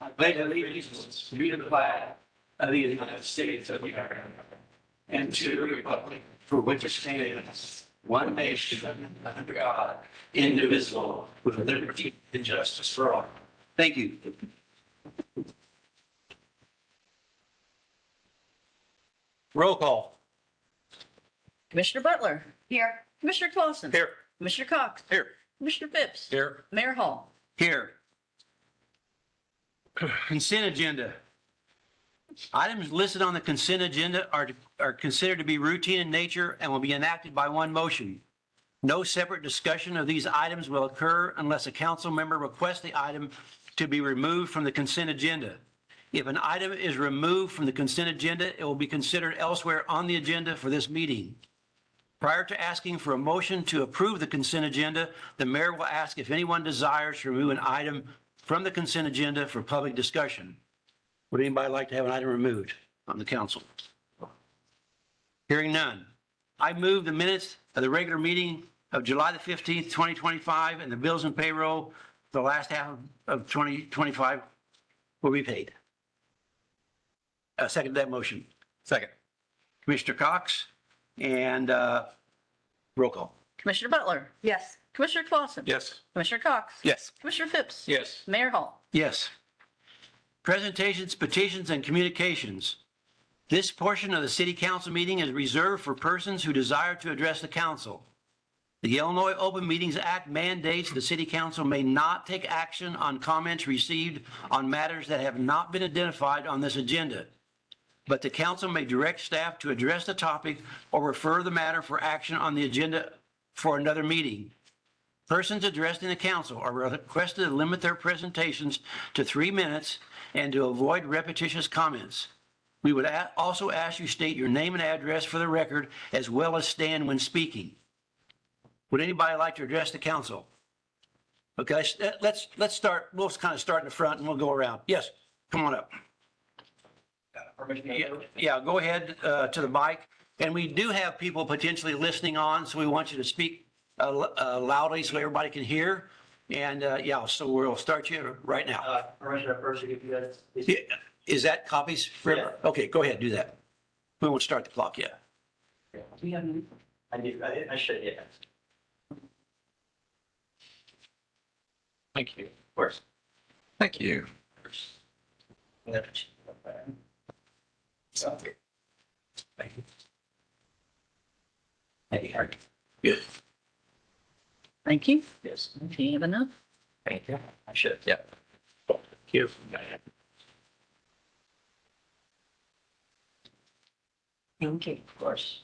I pledge allegiance to the flag of the United States of America and to the republic for which it stands, one nation, under God, indivisible, with liberty and justice for all. Thank you. Roll call. Commissioner Butler. Here. Commissioner Clausen. Here. Commissioner Cox. Here. Commissioner Phipps. Here. Mayor Hall. Here. Consent agenda. Items listed on the consent agenda are considered to be routine in nature and will be enacted by one motion. No separate discussion of these items will occur unless a council member requests the item to be removed from the consent agenda. If an item is removed from the consent agenda, it will be considered elsewhere on the agenda for this meeting. Prior to asking for a motion to approve the consent agenda, the mayor will ask if anyone desires to remove an item from the consent agenda for public discussion. Would anybody like to have an item removed on the council? Hearing none. I move the minutes of the regular meeting of July the 15th, 2025, and the bills and payroll for the last half of 2025 will be paid. Second that motion. Second. Commissioner Cox and roll call. Commissioner Butler. Yes. Commissioner Clausen. Yes. Commissioner Cox. Yes. Commissioner Phipps. Yes. Mayor Hall. Yes. Presentations, petitions, and communications. This portion of the city council meeting is reserved for persons who desire to address the council. The Illinois Open Meetings Act mandates the city council may not take action on comments received on matters that have not been identified on this agenda. But the council may direct staff to address the topic or refer the matter for action on the agenda for another meeting. Persons addressing the council are requested to limit their presentations to 3 minutes and to avoid repetitious comments. We would also ask you state your name and address for the record, as well as stand when speaking. Would anybody like to address the council? Okay, let's start. We'll kind of start in the front and we'll go around. Yes, come on up. Yeah, go ahead to the mic. And we do have people potentially listening on, so we want you to speak loudly so everybody can hear. And yeah, so we'll start you right now. Permission at first to give you guys. Yeah, is that copies for? Yeah. Okay, go ahead, do that. We won't start the clock yet. I should, yeah. Thank you. Of course. Thank you. Thank you. Hey, Eric. Good. Thank you. Yes. Do you have enough? Thank you. I should, yeah. Thank you. Okay. Of course.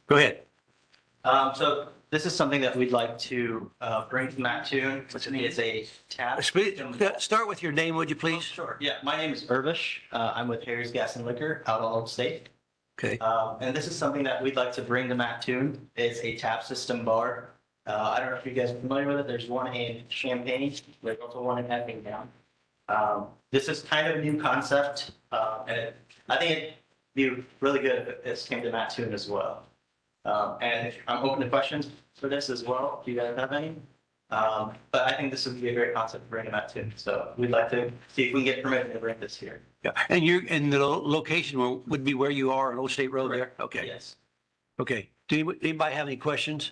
Go ahead. So this is something that we'd like to bring to Matt Toon, which is a tap. Start with your name, would you Oh, please? sure. Yeah, my name is Irvish. I'm with Harry's Gas and Liquor out on Old State. Okay. And this is something that we'd like to bring to Matt Toon. It's a tap system bar. I don't know if you guys are familiar with it. There's one in Champaign. There's also one in Effingham. This is kind of a new concept, and I think it'd be really good if this came to Matt Toon as well. And I'm open to questions for this as well, if you guys have any. But I think this would be a great concept to bring to Matt Toon. So we'd like to see if we can get permission to bring this here. Yeah, and the location would be where you are on Old State Road there? Okay, Yes. okay. Do anybody have any questions?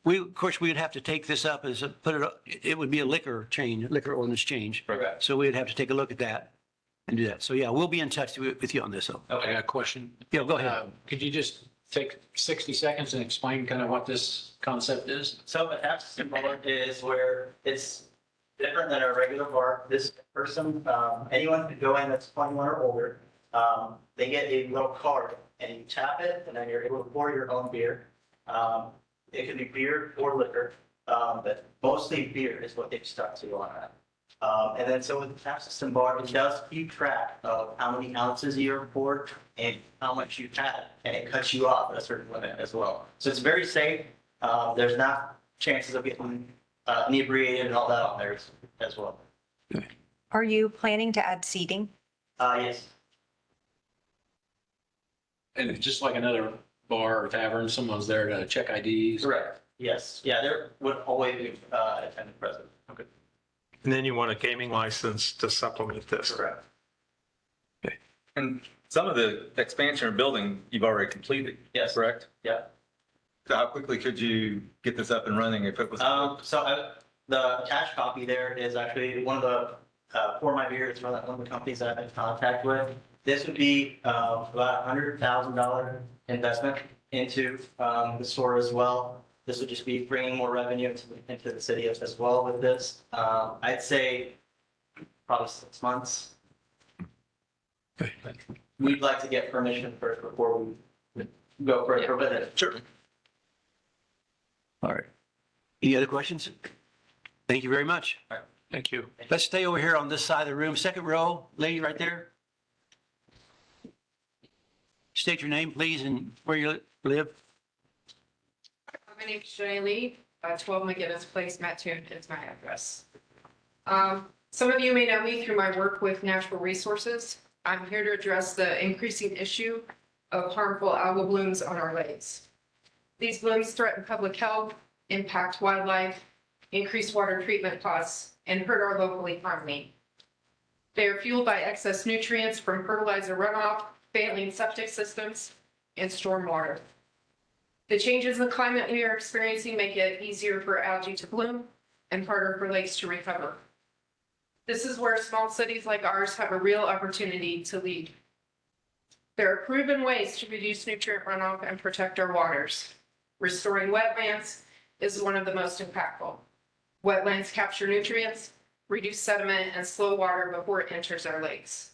Of course, we would have to take this up as it would be a liquor ordinance change. Correct. So we'd have to take a look at that and do that. So yeah, we'll be in touch with you on this. So, I got a question. yeah, go ahead. Could you just take 60 seconds and explain kind of what this concept is? So a tap system bar is where it's different than a regular bar. This person, anyone could go in that's 21 or older. They get a little card and you tap it and then you're able to pour your own beer. It can be beer or liquor, but mostly beer is what they've stuck to on that. And then so with the tap system bar, it does keep track of how many ounces you're poured and how much you've had, and it cuts you off at a certain limit as well. So it's very safe. There's not chances of getting inebriated and all that on there as well. Are you planning to add seating? Yes. And it's just like another bar or tavern, someone's there to check IDs. Correct. Yes, yeah, there would always be attendant present. And then you want a gaming license to supplement this. Correct. And some of the expansion or building you've already completed, Yes. correct? Yeah. So how quickly could you get this up and running if it was? The attached copy there is actually one of the, For My Beer is one of the companies that I'm in contact with. This would be about $100,000 investment into the store as well. This would just be bringing more revenue into the city as well with this. I'd say probably 6 months. We'd like to get permission first before we go further with it. Sure. All right. Any other questions? Thank you very much. Thank you. Let's stay over here on this side of the room, second row, lady right there. State your name, please, and where you live. My name is Jenny Lee, 12 McGinnis Place, Mattoon is my address. Some of you may know me through my work with Natural Resources. I'm here to address the increasing issue of harmful algal blooms on our lakes. These blooms threaten public health, impact wildlife, increase water treatment costs, and hurt our local economy. They are fueled by excess nutrients from fertilizer runoff, failing septic systems, and stormwater. The changes in the climate we are experiencing make it easier for algae to bloom and harder for lakes to recover. This is where small cities like ours have a real opportunity to lead. There are proven ways to reduce nutrient runoff and protect our waters. Restoring wetlands is one of the most impactful. Wetlands capture nutrients, reduce sediment, and slow water before it enters our lakes.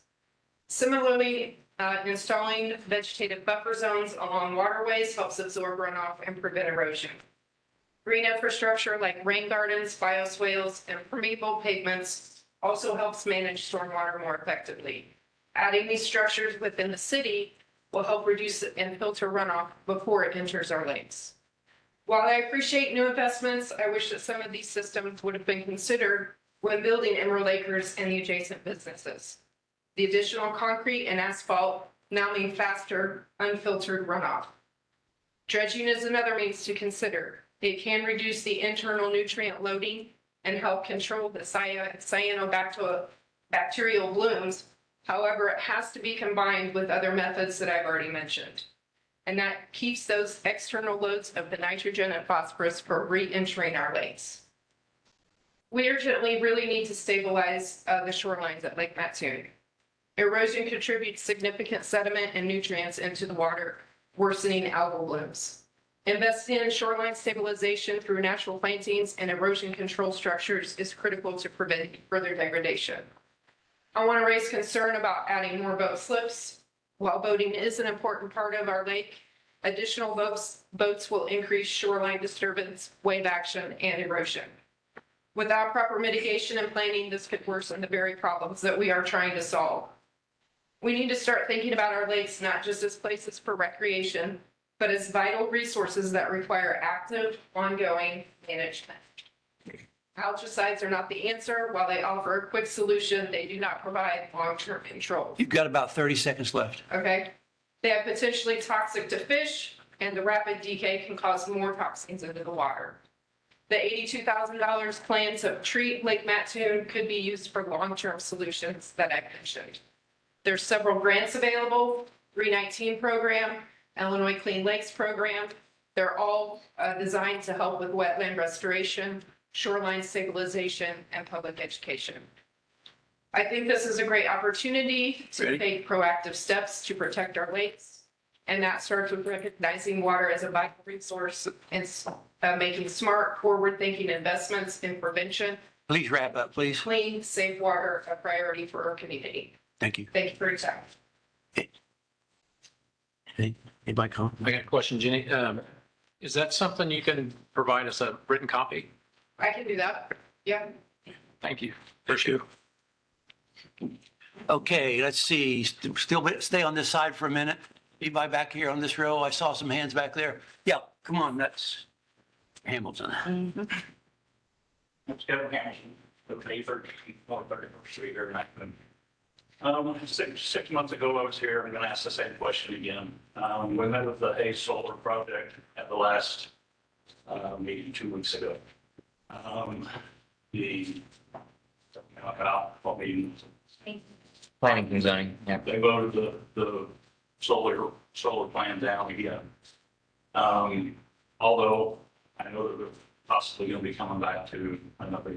Similarly, installing vegetative buffer zones along waterways helps absorb runoff and prevent erosion. Green infrastructure like rain gardens, bioswales, and permeable pavements also helps manage stormwater more effectively. Adding these structures within the city will help reduce and filter runoff before it enters our lakes. While I appreciate new investments, I wish that some of these systems would have been considered when building Emerald Acres and the adjacent businesses. The additional concrete and asphalt now mean faster, unfiltered runoff. Dredging is another means to consider. It can reduce the internal nutrient loading and help control the cyanobacterial blooms. However, it has to be combined with other methods that I've already mentioned. And that keeps those external loads of the nitrogen and phosphorus from re-entering our lakes. We urgently really need to stabilize the shorelines at Lake Mattoon. Erosion contributes significant sediment and nutrients into the water, worsening algal blooms. Investing in shoreline stabilization through natural plantings and erosion control structures is critical to prevent further degradation. I want to raise concern about adding more boat slips. While boating is an important part of our lake, additional boats will increase shoreline disturbance, wave action, and erosion. Without proper mitigation and planning, this could worsen the very problems that we are trying to solve. We need to start thinking about our lakes not just as places for recreation, but as vital resources that require active, ongoing management. Algicides are not the answer. While they offer a quick solution, they do not provide long-term control. You've got about 30 seconds left. Okay? They are potentially toxic to fish, and the rapid decay can cause more toxins into the water. The $82,000 planned to treat Lake Mattoon could be used for long-term solutions that I mentioned. There's several grants available, 319 program, Illinois Clean Lakes program. They're all designed to help with wetland restoration, shoreline stabilization, and public education. I think this is a great opportunity to take proactive steps to protect our lakes. And that starts with recognizing water as a vital resource and making smart, forward-thinking investments in prevention. Please wrap up, please. Clean, safe water, a priority for our community. Thank you. Thank you for your time. Anybody comment? I got a question, Jenny. Is that something you can provide us a written copy? I can do that. Yeah. Thank you. Appreciate it. Okay, let's see. Still stay on this side for a minute. Anybody back here on this row? I saw some hands back there. Yeah, come on, that's Hamilton. Let's go, Hamilton. Okay, for 130th Street or 9th. Six months ago, I was here. I'm going to ask the same question again. We met with the Hayes Solar Project at the last meeting 2 weeks ago. About what meeting? Planning and zoning, yeah. They voted the solar plan down again. Although I know that they're possibly going to be coming back to another.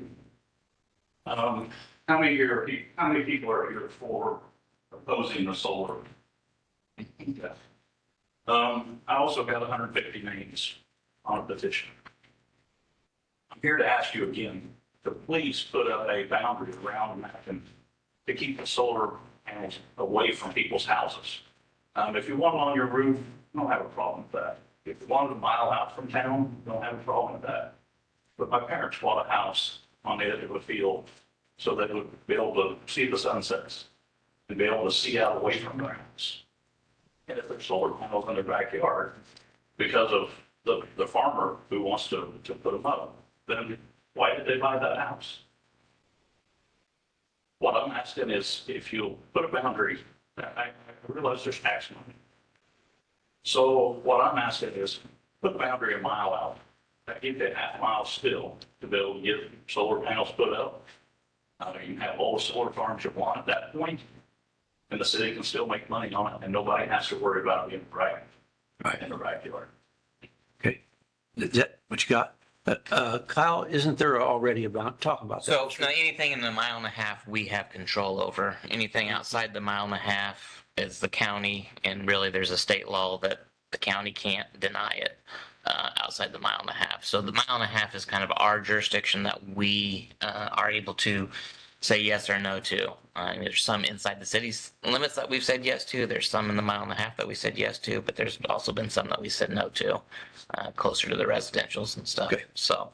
How many people are here for opposing the solar? Yeah. I also got 150 names on a petition. I'm here to ask you again to please put up a boundary around Mackin to keep the solar panels away from people's houses. If you want them on your roof, I don't have a problem with that. If you want them a mile out from town, I don't have a problem with that. But my parents bought a house on the edge of a field so they would be able to see the sunsets and be able to see out away from their house. And if there's solar panels in their backyard, because of the farmer who wants to put them up, then why did they buy that house? What I'm asking is if you'll put a boundary, I realize there's tax money. So what I'm asking is put a boundary a mile out. That gives you a half mile still to be able to get solar panels put up. You can have all the solar farms you want at that point, and the city can still make money on it, and nobody has to worry about it in the backyard. Okay. Is that what you got? Kyle, isn't there already talk about that? So now anything in the mile and a half, we have control over. Anything outside the mile and a half is the county, and really there's a state law that the county can't deny it outside the mile and a half. So the mile and a half is kind of our jurisdiction that we are able to say yes or no to. There's some inside the city's limits that we've said yes to. There's some in the mile and a half that we said yes to, but there's also been some that we said no to, closer to the residentials and stuff. Okay. So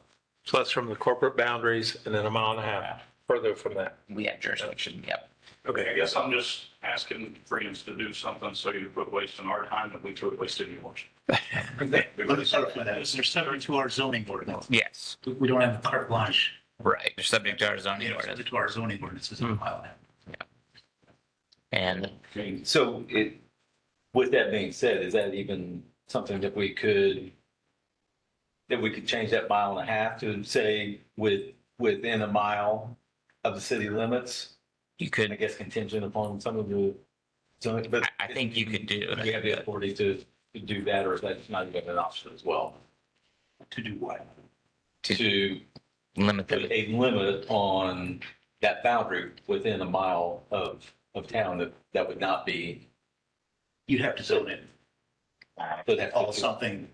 that's from the corporate boundaries and then a mile and a half further from that. we have jurisdiction, yep. I guess I'm just asking friends to do something so you quit wasting our time and we quit wasting yours. Let me clarify that. They're subject to our zoning ordinance. Yes, We don't have a carte blanche. right. They're subject to our zoning They're ordinance. subject to our zoning ordinances in Ohio. And So with that being said, is that even something that we could change that mile and a half to say within a mile of the city limits? you I could, guess contingent upon some of the zoning, but. I think you could do. Do you have the authority to do that, or is that not even an option as well? To do what? To limit Put the, a limit on that boundary within a mile of town that would not be. You'd have to zone it. So that- Call something.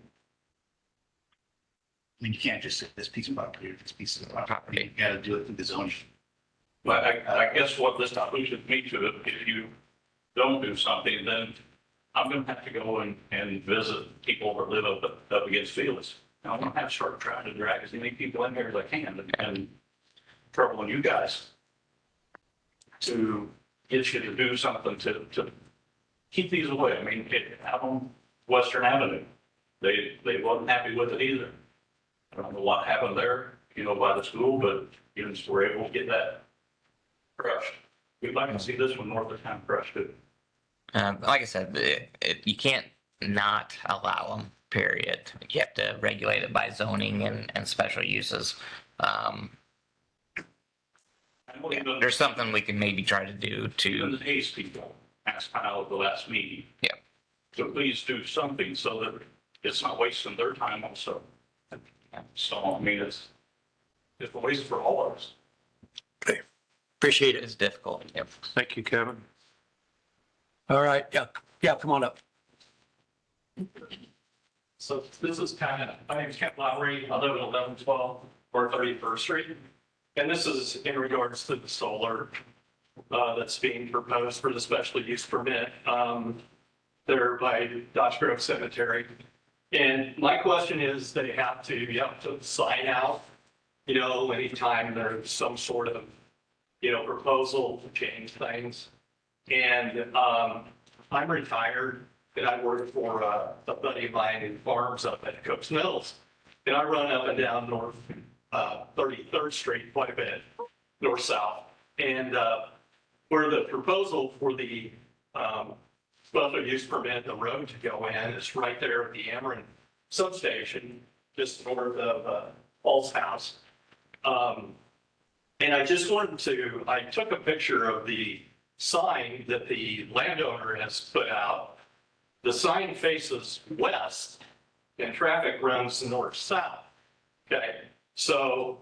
I mean, you can't just say this piece of property or this piece of property. You gotta do it through the zoning. But I guess what this pushes me to, if you don't do something, then I'm going to have to go and visit people that live up against Felix. And I'm going to have to start trying to drag as many people in here as I can and troubling you guys to get you to do something to keep these away. I mean, out on Western Avenue, they wasn't happy with it either. I don't know what happened there, by the school, but students were able to get that crushed. We'd like to see this one north of town crushed too. like I said, you can't not allow them, period. You have to regulate it by zoning and special uses. There's something we can maybe try to do Even to, the Hayes people asked Kyle at the last meeting. Yeah. So please do something so that it's not wasting their time also. So, I mean, it's a waste for all of us. Appreciate it. it's difficult, yep. Thank you, Kevin. All right. Yeah, come on up. So this is my name is Kent Lowry. I live at 1112 or 31st Street. And this is in regards to the solar that's being proposed for the special use permit there by Dodge Grove Cemetery. And my question is, you have to sign out, anytime there's some sort of, proposal to change things. And I'm retired and I work for a buddy of mine who farms up at Cook's Mills. And I run up and down North 33rd Street quite a bit, north-south. And where the proposal for the special use permit, the road to go in is right there at the Ameren substation, just north of Paul's house. And I just wanted to, I took a picture of the sign that the landowner has put out. The sign faces west and traffic runs north-south. Okay, so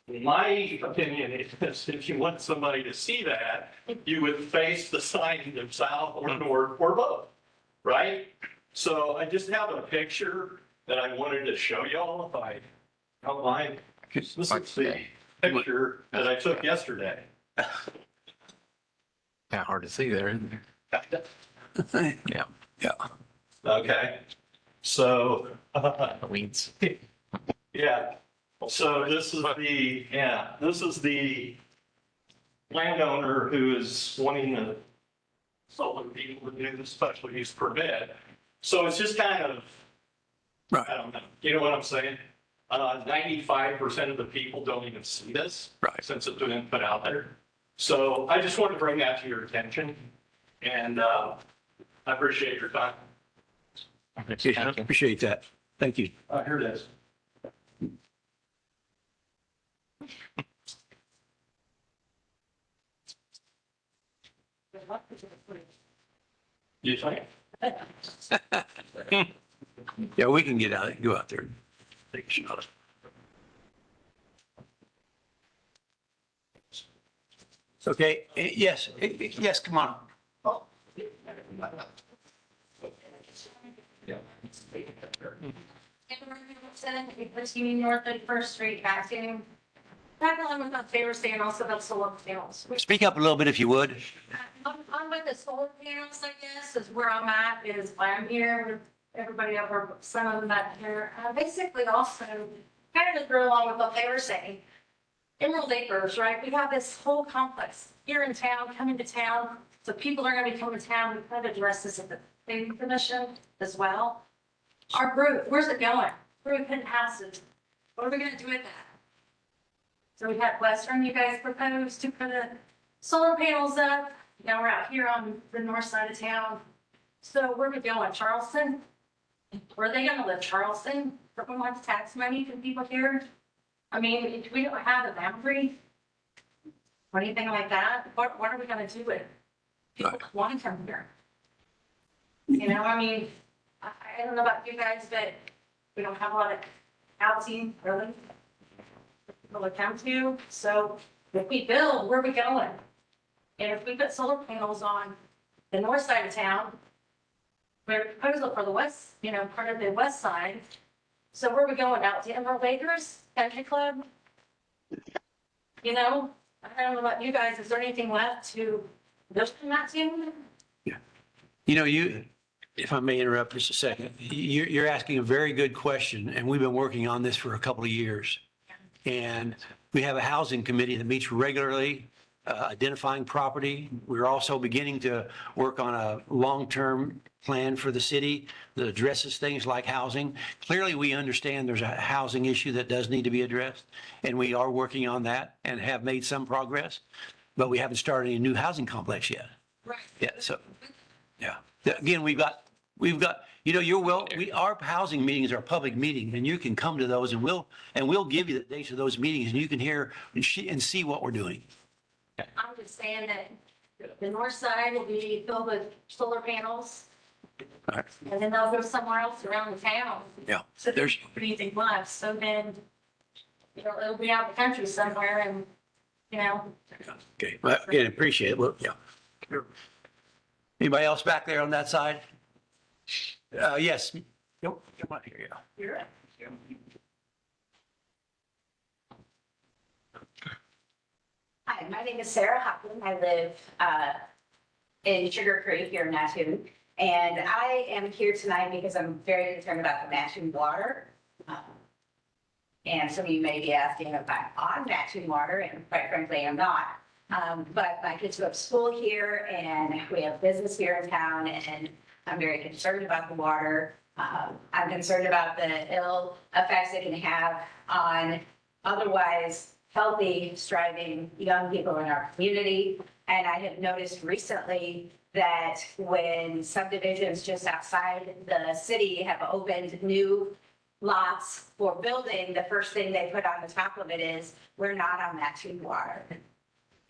my opinion is if you want somebody to see that, you would face the sign either south or north or both, right? So I just have a picture that I wanted to show y'all if I don't mind. This is the picture that I took yesterday. Kind of hard to see there, isn't there? Yeah. Yeah. Okay, so, Weeds. yeah, so this is the landowner who is wanting the solar people to do the special use permit. So it's just kind of, I don't know, you know what I'm saying? 95% of the people don't even see this. Right. Since it's been put out there. So I just wanted to bring that to your attention, and I appreciate your time. Yeah, I appreciate that. Thank you. Here it is. You think? Yeah, we can get out, go out there and take a shot. Okay, yes, yes, come on. North 31st Street, back in. That one was my favorite stand, also about solar panels. Speak up a little bit if you would. I'm with the solar panels, I guess, is where I'm at, is why I'm here with everybody over, some of them back here. Basically also, kind of to go along with what they were saying. Emerald Acres, right? We have this whole complex here in town, coming to town. So people are gonna be coming to town. We kind of address this at the planning commission as well. Our group, where's it going? Group couldn't pass it. What are we gonna do with that? So we had Western, you guys proposed to put solar panels up. Now we're out here on the north side of town. So where are we going? Charleston? Where are they gonna live? Charleston? Everyone wants tax money from people here? I mean, we don't have a boundary or anything like that. What are we gonna do with it? People want to come here. You know, I mean, I don't know about you guys, but we don't have a lot of housing, really, for people to come to. So if we build, where are we going? And if we put solar panels on the north side of town, we have a proposal for the west, you know, part of the west side. So where are we going? Out to Emerald Acres Country Club? You know, I don't know about you guys. Is there anything left to build in that too? You know, if I may interrupt just a second, you're asking a very good question, and we've been working on this for a couple of years. And we have a housing committee that meets regularly, identifying property. We're also beginning to work on a long-term plan for the city that addresses things like housing. Clearly, we understand there's a housing issue that does need to be addressed, and we are working on that and have made some progress, but we haven't started any new housing complex yet. Right. Yeah, so, yeah. Again, we've got, you know, our housing meetings are public meetings, and you can come to those, and we'll give you the dates of those meetings, and you can hear and see what we're doing. I'm just saying that the north side will be filled with solar panels. Right. And then they'll go somewhere else around the town. Yeah, So there's anything left. So then, you know, it'll be out in the country somewhere and, you know. Okay, well, again, appreciate it. Well, yeah. Anybody else back there on that side? Yes. Nope, come on here, yeah. You're right. Hi, my name is Sarah Hopkins. I live in Sugar Creek here in Mattoon. And I am here tonight because I'm very concerned about the Mattoon water. And some of you may be asking if I'm on Mattoon water, and quite frankly, I'm not. But my kids go to school here and we have business here in town, and I'm very concerned about the water. I'm concerned about the ill effects it can have on otherwise healthy, striving young people in our community. And I have noticed recently that when subdivisions just outside the city have opened new lots for building, the first thing they put on the top of it is, we're not on Mattoon water.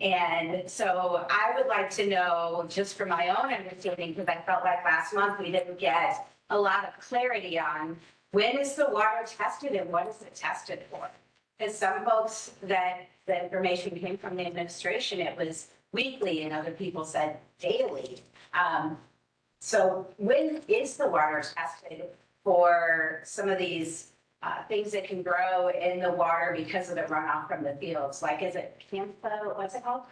And so I would like to know, just from my own understanding, because I felt like last month we didn't get a lot of clarity on when is the water tested and what is it tested for? Because some folks that the information came from the administration, it was weekly, and other people said daily. So when is the water tested for some of these things that can grow in the water because of the runoff from the fields? Like, is it Campo, what's it called?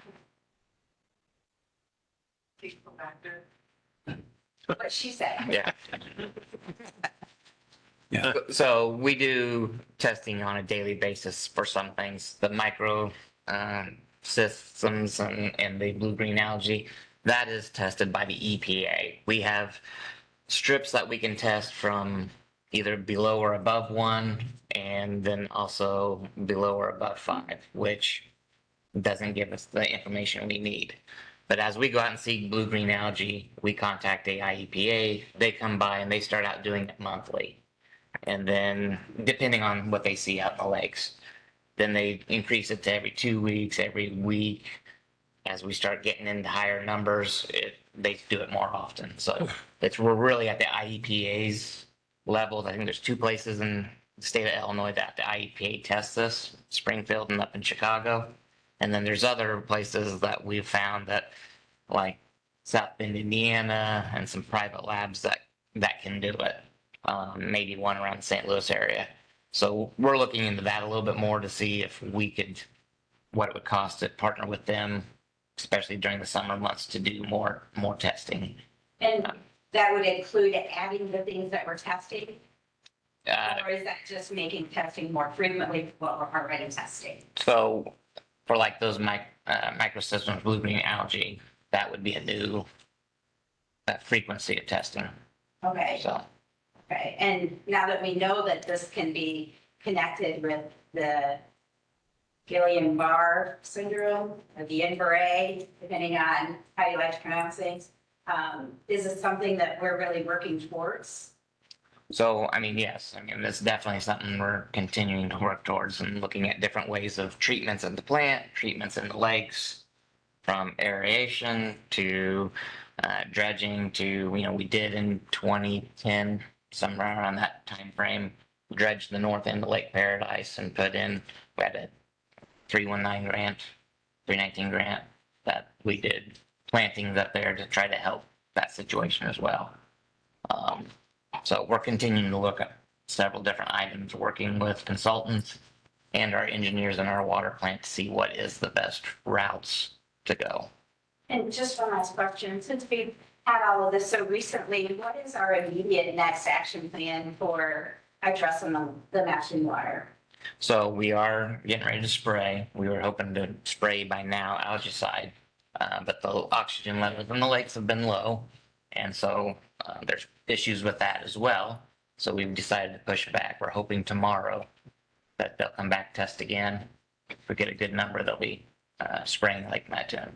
What she said. Yeah. Yeah. So we do testing on a daily basis for some things, the micro systems and the blue-green algae. That is tested by the EPA. We have strips that we can test from either below or above 1, and then also below or above 5, which doesn't give us the information we need. But as we go out and see blue-green algae, we contact the IEPA. They come by and they start out doing it monthly. And then depending on what they see out in the lakes, then they increase it to every 2 weeks, every week. As we start getting into higher numbers, they do it more often. So we're really at the IEPA's level. I think there's 2 places in the state of Illinois that the IEPA tests this, Springfield and up in Chicago. And then there's other places that we've found that, like South Bend, Indiana, and some private labs that can do it. Maybe one around the St. Louis area. So we're looking into that a little bit more to see if we could, what it would cost to partner with them, especially during the summer months, to do more testing. And that would include adding the things that we're testing? Or is that just making testing more frequently for what we're already testing? So for like those microsystems, blue-green algae, that would be a new frequency of testing. Okay. So. Okay, and now that we know that this can be connected with the Guillain-Barré syndrome, or Guillain-Barré, depending on how you like to pronounce things, is it something that we're really working towards? So, I mean, yes, I mean, that's definitely something we're continuing to work towards and looking at different ways of treatments in the plant, treatments in the lakes, from aeration to dredging to, we did in 2010, somewhere around that time frame, dredged the north end of Lake Paradise and put in, we had a 319 grant that we did plantings up there to try to help that situation as well. So we're continuing to look at several different items, working with consultants and our engineers in our water plant to see what is the best routes to go. And just one last question, since we've had all of this so recently, what is our immediate next action plan for addressing the Mattoon water? So we are getting ready to spray. We were hoping to spray by now algicide, but the oxygen levels in the lakes have been low. And so there's issues with that as well. So we've decided to push back. We're hoping tomorrow that they'll come back, test again. If we get a good number, they'll be spraying Lake Mattoon.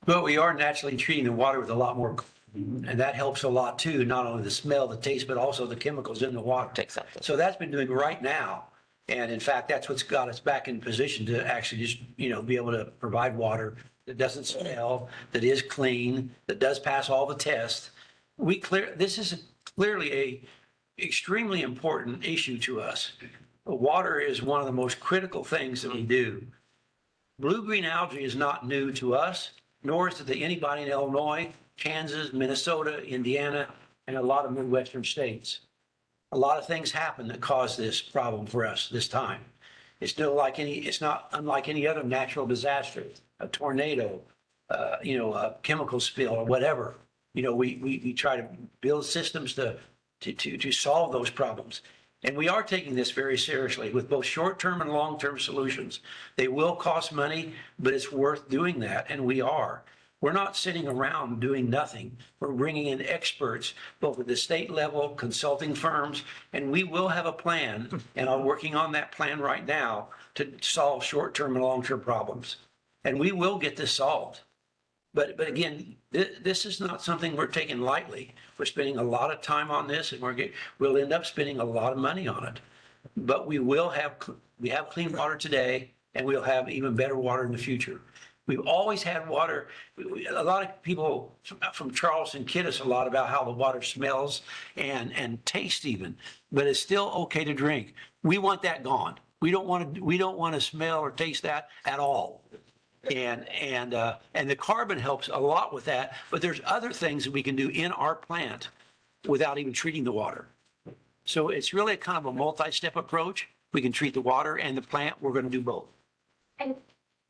But we are naturally treating the water with a lot more, and that helps a lot too, not only the smell, the taste, but also the chemicals in the water. Takes up the So that's been doing right now. And in fact, that's what's got us back in position to actually just, be able to provide water that doesn't smell, that is clean, that does pass all the tests. This is clearly a extremely important issue to us. Water is one of the most critical things that we do. Blue-green algae is not new to us, nor is it to anybody in Illinois, Kansas, Minnesota, Indiana, and a lot of Midwestern states. A lot of things happen that cause this problem for us this time. It's not unlike any other natural disaster, a tornado, a chemical spill or whatever. We try to build systems to solve those problems. And we are taking this very seriously with both short-term and long-term solutions. They will cost money, but it's worth doing that, and we are. We're not sitting around doing nothing. We're bringing in experts, both at the state level, consulting firms, and we will have a plan, and I'm working on that plan right now to solve short-term and long-term problems. And we will get this solved. But again, this is not something we're taking lightly. We're spending a lot of time on this and we'll end up spending a lot of money on it. But we have clean water today and we'll have even better water in the future. We've always had water. A lot of people from Charleston kid us a lot about how the water smells and tastes even, but it's still okay to drink. We want that gone. We don't want to smell or taste that at all. And the carbon helps a lot with that, but there's other things that we can do in our plant without even treating the water. So it's really a kind of a multi-step approach. We can treat the water and the plant. We're going to do both. And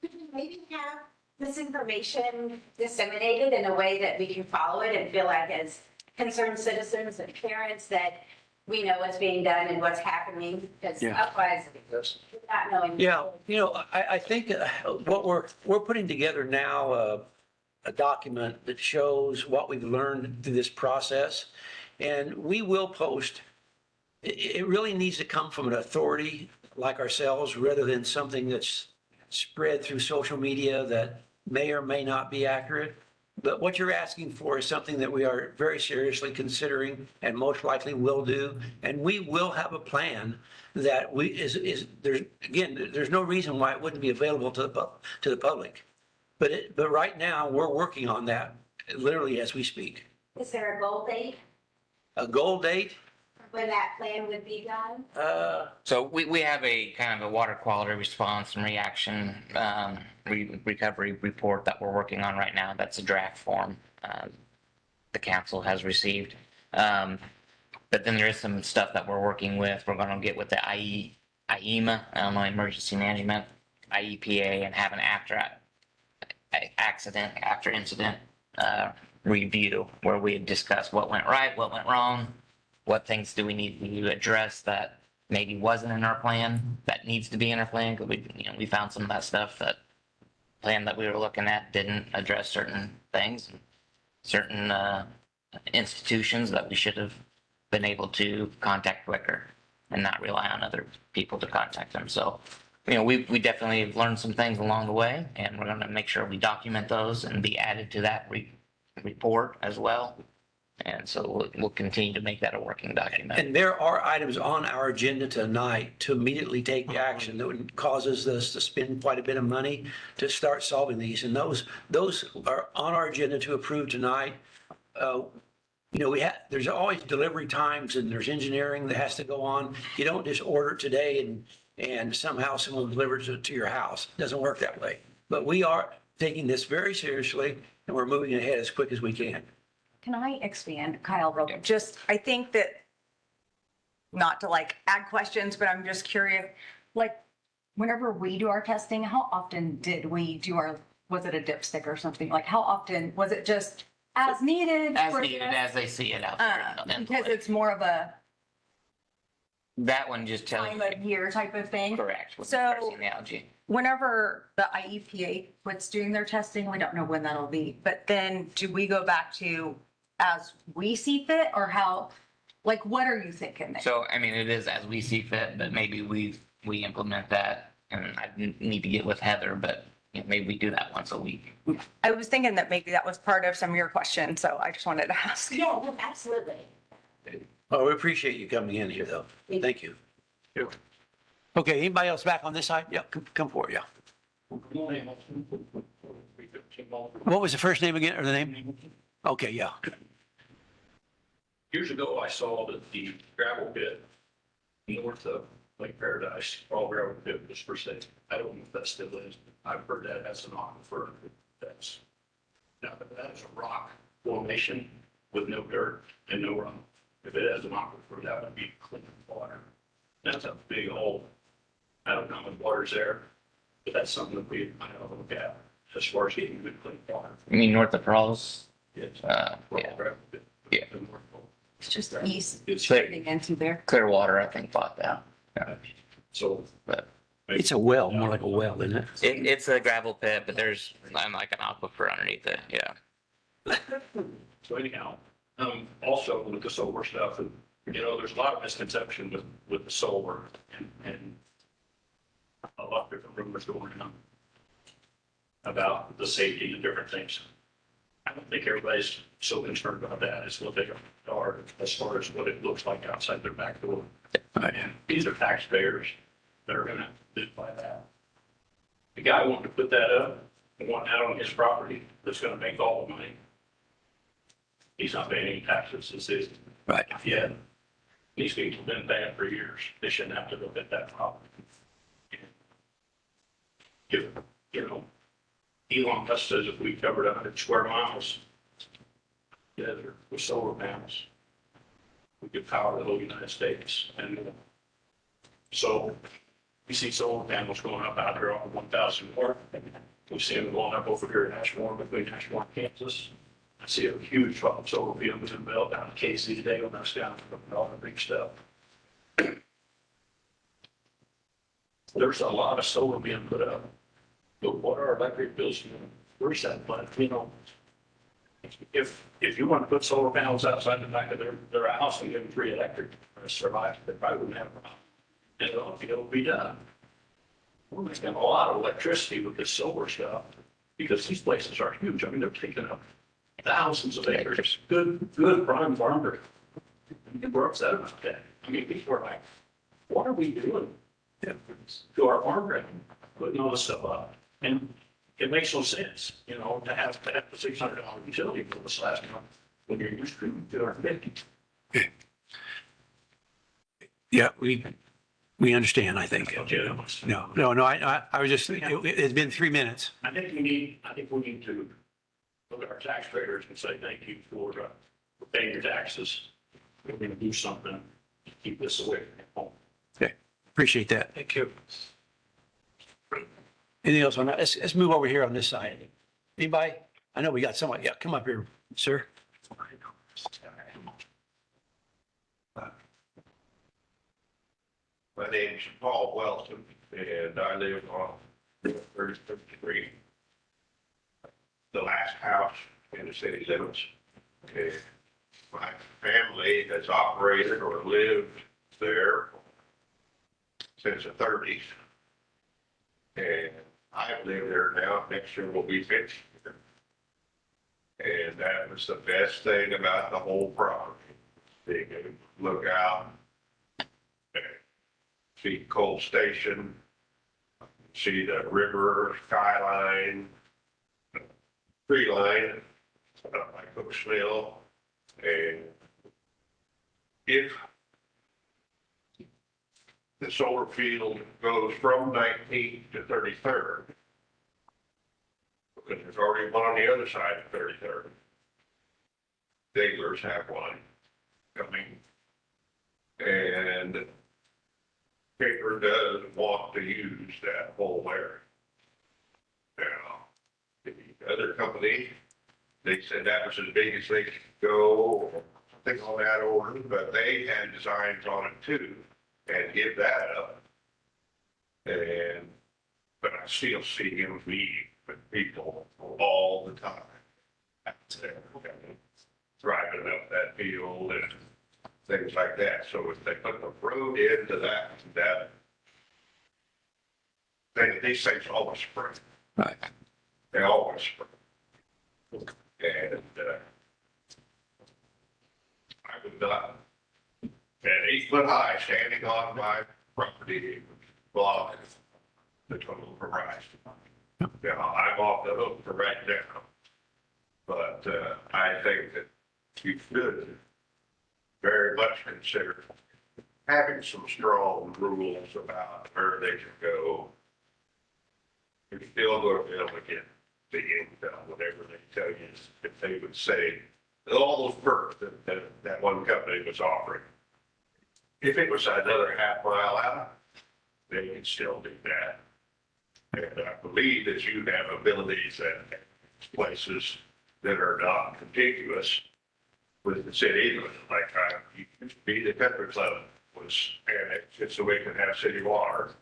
could we maybe have this information disseminated in a way that we can follow it and feel like as concerned citizens and parents that we know what's being done and what's happening? Because otherwise, not knowing. Yeah, I think what we're putting together now, a document that shows what we've learned through this process, and we will post. It really needs to come from an authority like ourselves rather than something that's spread through social media that may or may not be accurate. But what you're asking for is something that we are very seriously considering and most likely will do. And we will have a plan that there's no reason why it wouldn't be available to the public. But right now we're working on that literally as we speak. Is there a goal date A goal date? when that plan would be done? So we have a kind of a water quality response and reaction recovery report that we're working on right now. That's a draft form the council has received. But then there is some stuff that we're working with. We're going to get with the IEMA, Illinois Emergency Management, IEPA, and have an after incident review where we discuss what went right, what went wrong, what things do we need to address that maybe wasn't in our plan that needs to be in our plan, because we found some of that stuff that plan that we were looking at didn't address certain things, certain institutions that we should have been able to contact quicker and not rely on other people to contact them. So we definitely have learned some things along the way, and we're going to make sure we document those and be added to that report as well. And so we'll continue to make that a working document. And there are items on our agenda tonight to immediately take action that would causes us to spend quite a bit of money to start solving these. And those are on our agenda to approve tonight. There's always delivery times and there's engineering that has to go on. You don't just order today and somehow someone delivers it to your house. It doesn't work that way. But we are taking this very seriously and we're moving ahead as quick as we can. Can I expand, Kyle, real quick? Just, I think that, not to add questions, but I'm just curious, whenever we do our testing, how often did we do was it a dipstick or something? How often, was it just as needed? As needed, as they see it out there. Because it's more of a that one just tells time of year type of thing. Correct. With So- carcinology. Whenever the IEPA puts doing their testing, we don't know when that'll be, but then do we go back to as we see fit, or how, what are you thinking there? So, it is as we see fit, but maybe we implement that, and I need to get with Heather, but maybe we do that once a week. I was thinking that maybe that was part of some of your questions, so I just wanted to ask. Yeah, no, absolutely. Well, we appreciate you coming in here though. Thank you. Okay, anybody else back on this side? Yeah, come forward, yeah. What was the first name again, or the name? Okay, yeah. Years ago, I saw that the gravel pit north of Lake Paradise, all gravel pit was for sale. I don't know if that still is. I've heard that as an aquifer. That is a rock formation with no dirt and no runoff. If it has an aquifer, that would be clean water. That's a big hole. I don't know how much water's there, but that's something that we might have to look at as far as getting good clean water. You mean north of Pearls? Yes. Yeah. Yeah. It's just east, It's getting into there. Clearwater, I think, bought that. So. But It's a well, more like a well, isn't it? it's a gravel pit, but there's like an aquifer underneath it. Yeah. So anyhow, also with the solar stuff, there's a lot of misconception with the solar and a lot of different rumors going on about the safety and different things. I don't think everybody's so concerned about that as what they are as far as what it looks like outside their back door. Right. And these are taxpayers that are gonna live by that. The guy wanting to put that up, and want that on his property, that's gonna make all the money. He's not paying any taxes, this is. Right. Yeah. These people have been paying for years. They shouldn't have to look at that property. If, you know, Elon Musk says if we covered 100 square miles together with solar panels, we could power the whole United States. And so we see solar panels going up out there on 1,000 more. We see them going up over here in Ashmore, between Ashmore and Kansas. I see a huge solar field was built down in Casey today when I was down for all the big stuff. There's a lot of solar being put up. But what are electric bills? Where's that? But, you know, if you want to put solar panels outside the back of their house and give them free electric to survive, they probably wouldn't have a problem. And it'll be done. We're making a lot of electricity with this solar stuff because these places are huge. I mean, they're taking up thousands of acres. Good prime farmer. We're upset about that. I mean, people are like, what are we doing to our farmland, putting all this stuff up? And it makes no sense, you know, to have the $600 utility bill this last month when you're used to $250. Yeah, we understand, I think. No, I was just, it's been 3 minutes. I think we need to look at our taxpayers and say, thank you for paying your taxes. We're going to do something to keep this away from home. Okay, appreciate that. Thank you. Anything else on that? Let's move over here on this side. Anybody? I know we got someone. Yeah, come up here, sir. My name's Paul Welton, and I live on 35th Street, the last house in the city limits. And my family has operated or lived there since the 30s. And I've lived there now, next year will be 50. And that was the best thing about the whole property. Being able to look out, see Coal Station, see the river, skyline, tree line, like Cook's Mill. And if the solar field goes from 19th to 33rd, because there's already one on the other side of 33rd. Daglers have one coming. And paper does want to use that whole area. Now, the other company, they said that was as big as they could go, I think on that order, but they had designs on it too, and give that up. And, but I still see him meeting with people all the time. Driving up that field and things like that. So if they put the road into that these things always spring. Right. They always spring. And I would not, at 8 foot high, standing on my property, block the total horizon. Now, I'm off the hook for right now. But I think that you should very much consider having some strong rules about where they can go. You're still going to be able to get the income, whatever they tell you, if they would say, all those perks that one company was offering. If it was another half mile out, they could still do that. And I believe that you have abilities at places that are not contiguous with the city, like you used to be the country club was annexed just so we can have city water.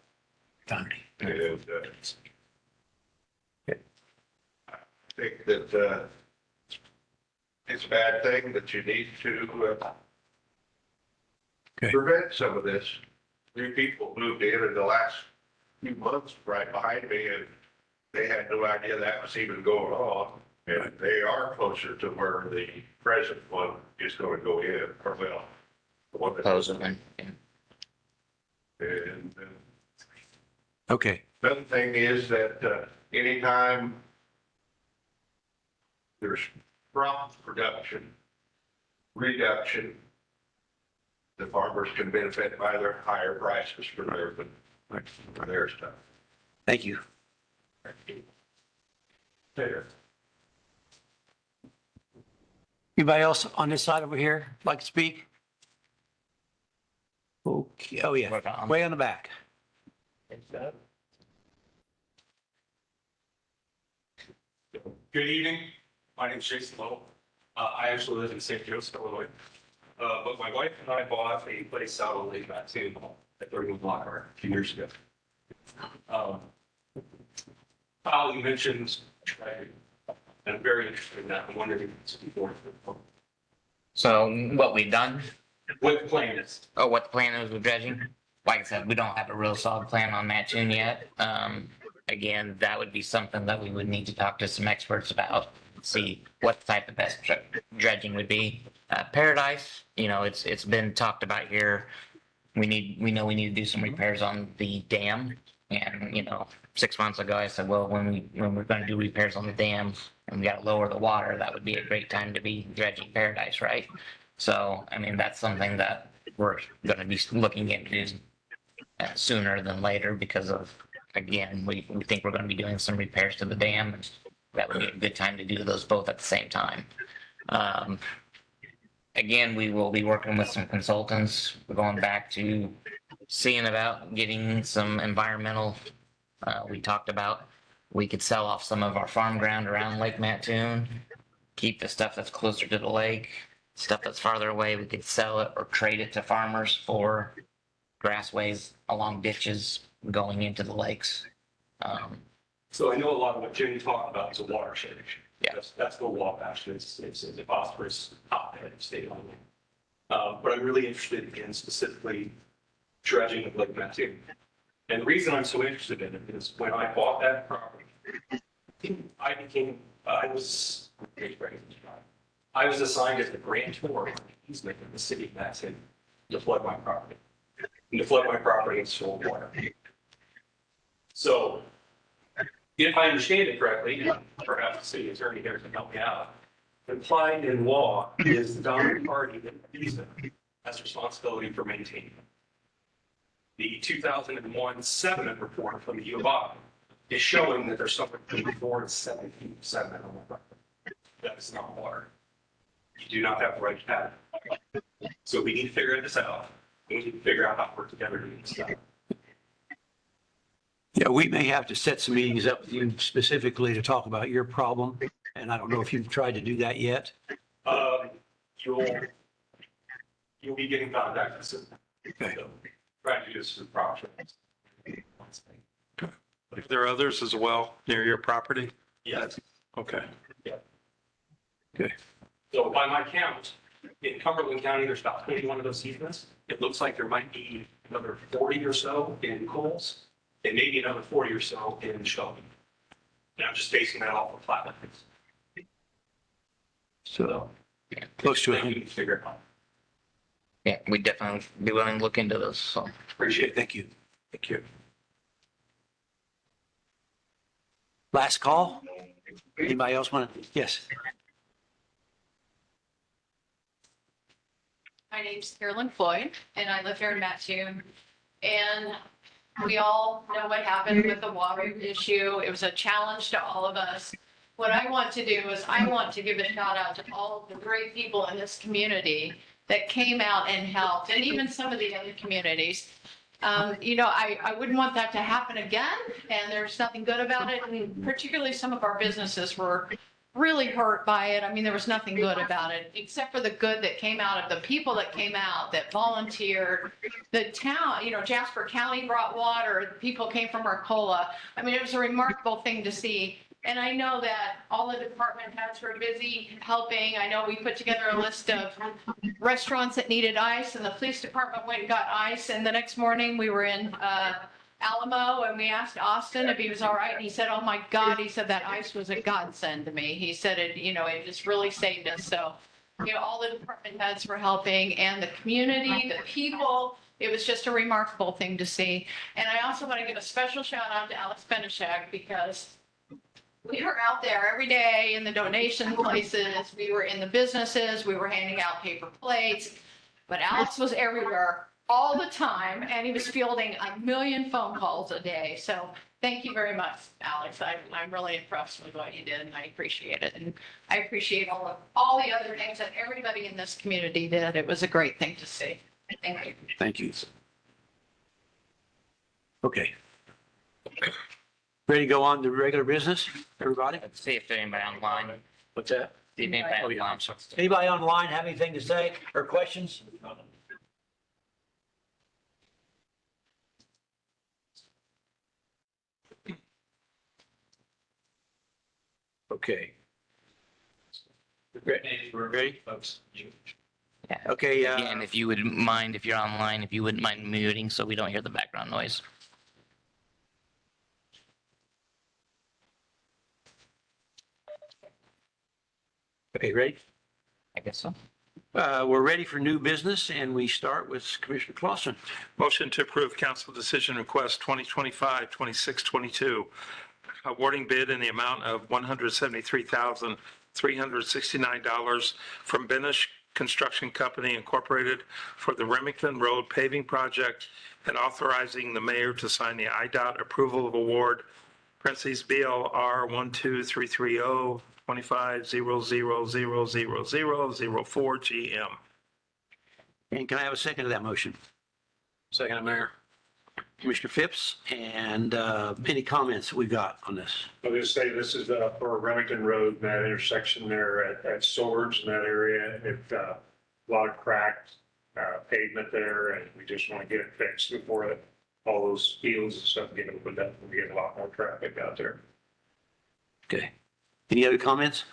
And I think that it's a bad thing that you need to prevent some of this. 3 people moved in the last few months right behind me, and they had no idea that was even going on. And they are closer to where the present one is going to go in, or well, the one that. Supposedly. And Okay. the other thing is that anytime there's crop production, reduction, the farmers can benefit by their higher prices for their stuff. Thank you. There. Anybody else on this side over here like to speak? Okay, oh yeah, way on the back. Good evening. My name's Jason Lowe. I actually live in St. Joseph, Illinois. But my wife and I bought a place out on Lake Mattoon at 31 Lockhart a few years ago. Kyle, you mentioned trade, and I'm very interested in that. I'm wondering if it's important. So what we've done, What the plan is. what the plan is with dredging. Like I said, we don't have a real solid plan on Mattoon yet. Again, that would be something that we would need to talk to some experts about, see what type of best dredging would be. Paradise, it's been talked about here. We know we need to do some repairs on the dam. And, 6 months ago, I said, well, when we're going to do repairs on the dam and we got to lower the water, that would be a great time to be dredging Paradise, right? So, that's something that we're going to be looking into sooner than later because of, again, we think we're going to be doing some repairs to the dam, and that would be a good time to do those both at the same time. Again, we will be working with some consultants. We're going back to seeing about getting some environmental, we talked about, we could sell off some of our farm ground around Lake Mattoon, keep the stuff that's closer to the lake, stuff that's farther away, we could sell it or trade it to farmers for grassways along ditches going into the lakes. So I know a lot of what Jimmy talked about is a watershed issue. Yeah. That's the Wabash, it's a phosphorus hotbed state line. But I'm really interested in specifically dredging of Lake Mattoon. And the reason I'm so interested in it is when I bought that property, I was assigned as the grantor easement in the city of Mattoon to flood my property. And to flood my property and store water. So if I understand it correctly, and perhaps the city attorney here can help me out, implied in law is the dominant party that easement has responsibility for maintaining it. The 2001 sediment report from the U of I is showing that there's something between 4 and 7 feet of sediment on the property. That is not water. You do not have the right to have it. So we need to figure this out. We need to figure out how to work together to do this stuff. Yeah, we may have to set some meetings up with you specifically to talk about your problem. And I don't know if you've tried to do that yet. You'll be getting contacted soon. Okay. So, try to do this through proper. If there are others as well near your property? Yes. Okay. Yeah. Okay. So by my count, in Cumberland County, there's about 21 of those easements. It looks like there might be another 40 or so in Coles, and maybe another 40 or so in Shelby. And I'm just basing that off of flat lines. So close to We it. can figure it out. Yeah, we'd definitely be willing to look into those, so. Appreciate it. Thank you. Thank you. Last call? Anybody else want to? Yes. My name's Carolyn Floyd, and I live here in Mattoon. And we all know what happened with the water issue. It was a challenge to all of us. What I want to do is I want to give a shout out to all of the great people in this community that came out and helped, and even some of the other communities. I wouldn't want that to happen again, and there's nothing good about it. And particularly some of our businesses were really hurt by it. I mean, there was nothing good about it, except for the good that came out of the people that came out, that volunteered. The town, Jasper County brought water, people came from Arcola. I mean, it was a remarkable thing to see. And I know that all the department heads were busy helping. I know we put together a list of restaurants that needed ice, and the police department went and got ice. And the next morning we were in Alamo and we asked Austin if he was all right. And he said, oh my God, he said that ice was a godsend to me. He said it, it just really saved us. So, all the department heads were helping and the community, the people. It was just a remarkable thing to see. And I also want to give a special shout out to Alex Benishak because we were out there every day in the donation places. We were in the businesses. We were handing out paper plates. But Alex was everywhere all the time, and he was fielding a million phone calls a day. So thank you very much, Alex. I'm really impressed with what you did, and I appreciate it. And I appreciate all the other things that everybody in this community did. It was a great thing to see. Thank you. Thank you. Okay. Ready to go on to regular business, everybody? Let's see if there's anybody online. What's that? See if anybody Oh, yeah, online. I'm sorry. Anybody online have anything to say or questions? Okay. Ready? Folks. Okay, Again, if you would mind, if you're online, if you wouldn't mind muting so we don't hear the background noise. okay, ready? I guess so. We're ready for new business and we start with Commissioner Clausen. Motion to approve council decision request 2025-2622, awarding bid in the amount of $173,369 from Benish Construction Company Incorporated for the Remington Road paving project and authorizing the mayor to sign the IDOT approval of award, parentheses BLR 12330 25000004 GM. And can I have a second to that motion? Second, Mayor. Commissioner Phipps, and any comments we got on this? I'll just say this is for Remington Road, that intersection there at Swords in that area. It's a lot of cracked pavement there, and we just want to get it fixed before all those fields and stuff get opened up and we get a lot more traffic out there. Okay. Any other comments?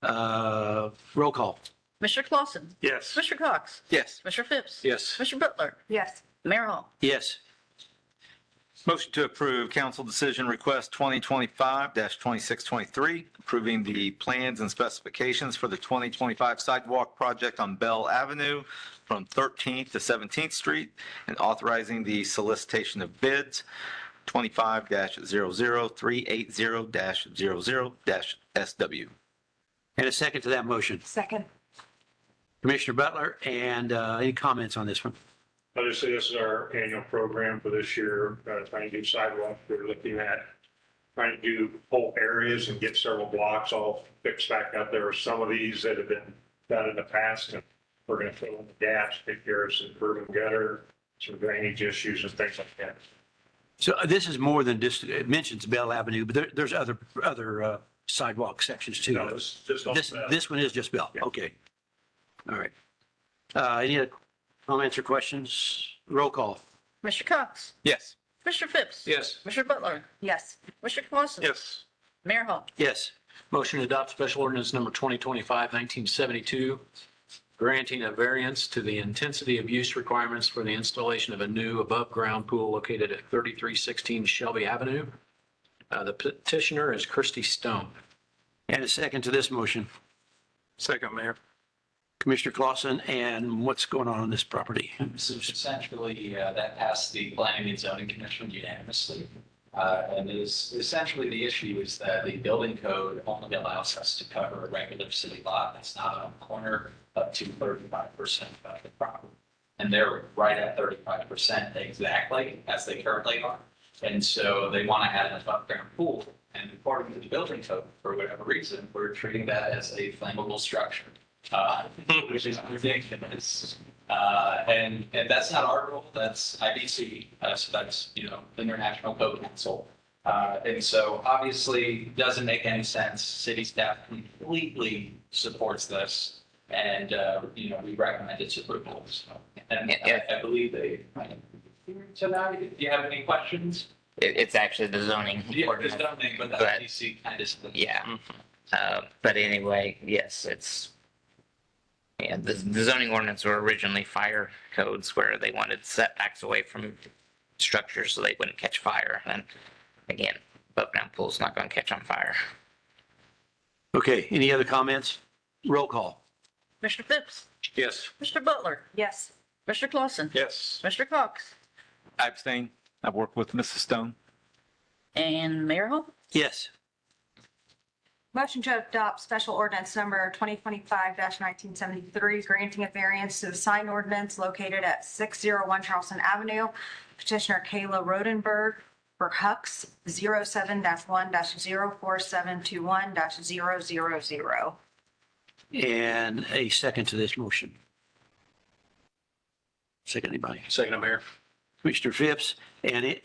Roll call. Commissioner Clausen. Yes. Commissioner Cox. Yes. Commissioner Phipps. Yes. Commissioner Butler. Yes. Mayor Hall. Yes. Motion to approve council decision request 2025-2623, approving the plans and specifications for the 2025 sidewalk project on Bell Avenue from 13th to 17th Street and authorizing the solicitation of bids 25-00380-00-SW. And a second to that motion. Second. Commissioner Butler, and any comments on this one? I'll just say this is our annual program for this year, trying to do sidewalks. We're looking at trying to do whole areas and get several blocks all fixed back up. There are some of these that have been done in the past, and we're going to fill in the gaps, take care of some curb and gutter, some drainage issues and things like that. So this is more than just, it mentions Bell Avenue, but there's other sidewalk sections too. No, it's just on that. This one is just Bell. Yeah. Okay. All right. Any other comments or questions? Roll call. Commissioner Cox. Yes. Commissioner Phipps. Yes. Commissioner Butler. Yes. Commissioner Clausen. Yes. Mayor Hall. Yes. Motion to adopt special ordinance number 2025-1972, granting a variance to the intensity of use requirements for the installation of a new above-ground pool located at 3316 Shelby Avenue. The petitioner is Christy Stone. And a second to this motion. Second, Mayor. Commissioner Clausen, and what's going on this property? So essentially, that passed the Planning and Zoning Commission unanimously. And essentially the issue is that the building code only allows us to cover a regular city lot that's not on the corner up to 35% of the property. And they're right at 35% exactly as they currently are. And so they want to add an above ground pool. And according to the building code, for whatever reason, we're treating that as a flammable structure. Which is ridiculous. And that's not our rule, that's IBC, so that's, International Code Council. And so obviously doesn't make any sense. City staff completely supports this and, we recommend its approval. So, and I believe they, so now, do you have any questions? It's actually the zoning. Yeah, ordinance, there's nothing, but the but- IBC kind of. Yeah. But anyway, yes, yeah, the zoning ordinance were originally fire codes where they wanted setbacks away from structures so they wouldn't catch fire. And again, above ground pool's not going to catch on fire. Okay, any other comments? Roll call. Commissioner Phipps, Yes. Commissioner Butler, Yes. Commissioner Clausen, Yes. Commissioner Cox, I abstain. I've worked with Mrs. Stone. and Mayor Hall. Yes. Motion to adopt special ordinance number 2025-1973, granting a variance to the sign ordinance located at 601 Charleston Avenue. Petitioner Kayla Rodenberg for Hux 07-1-04721-000. And a second to this motion. Second, anybody? Second, Mayor. Commissioner Phipps, and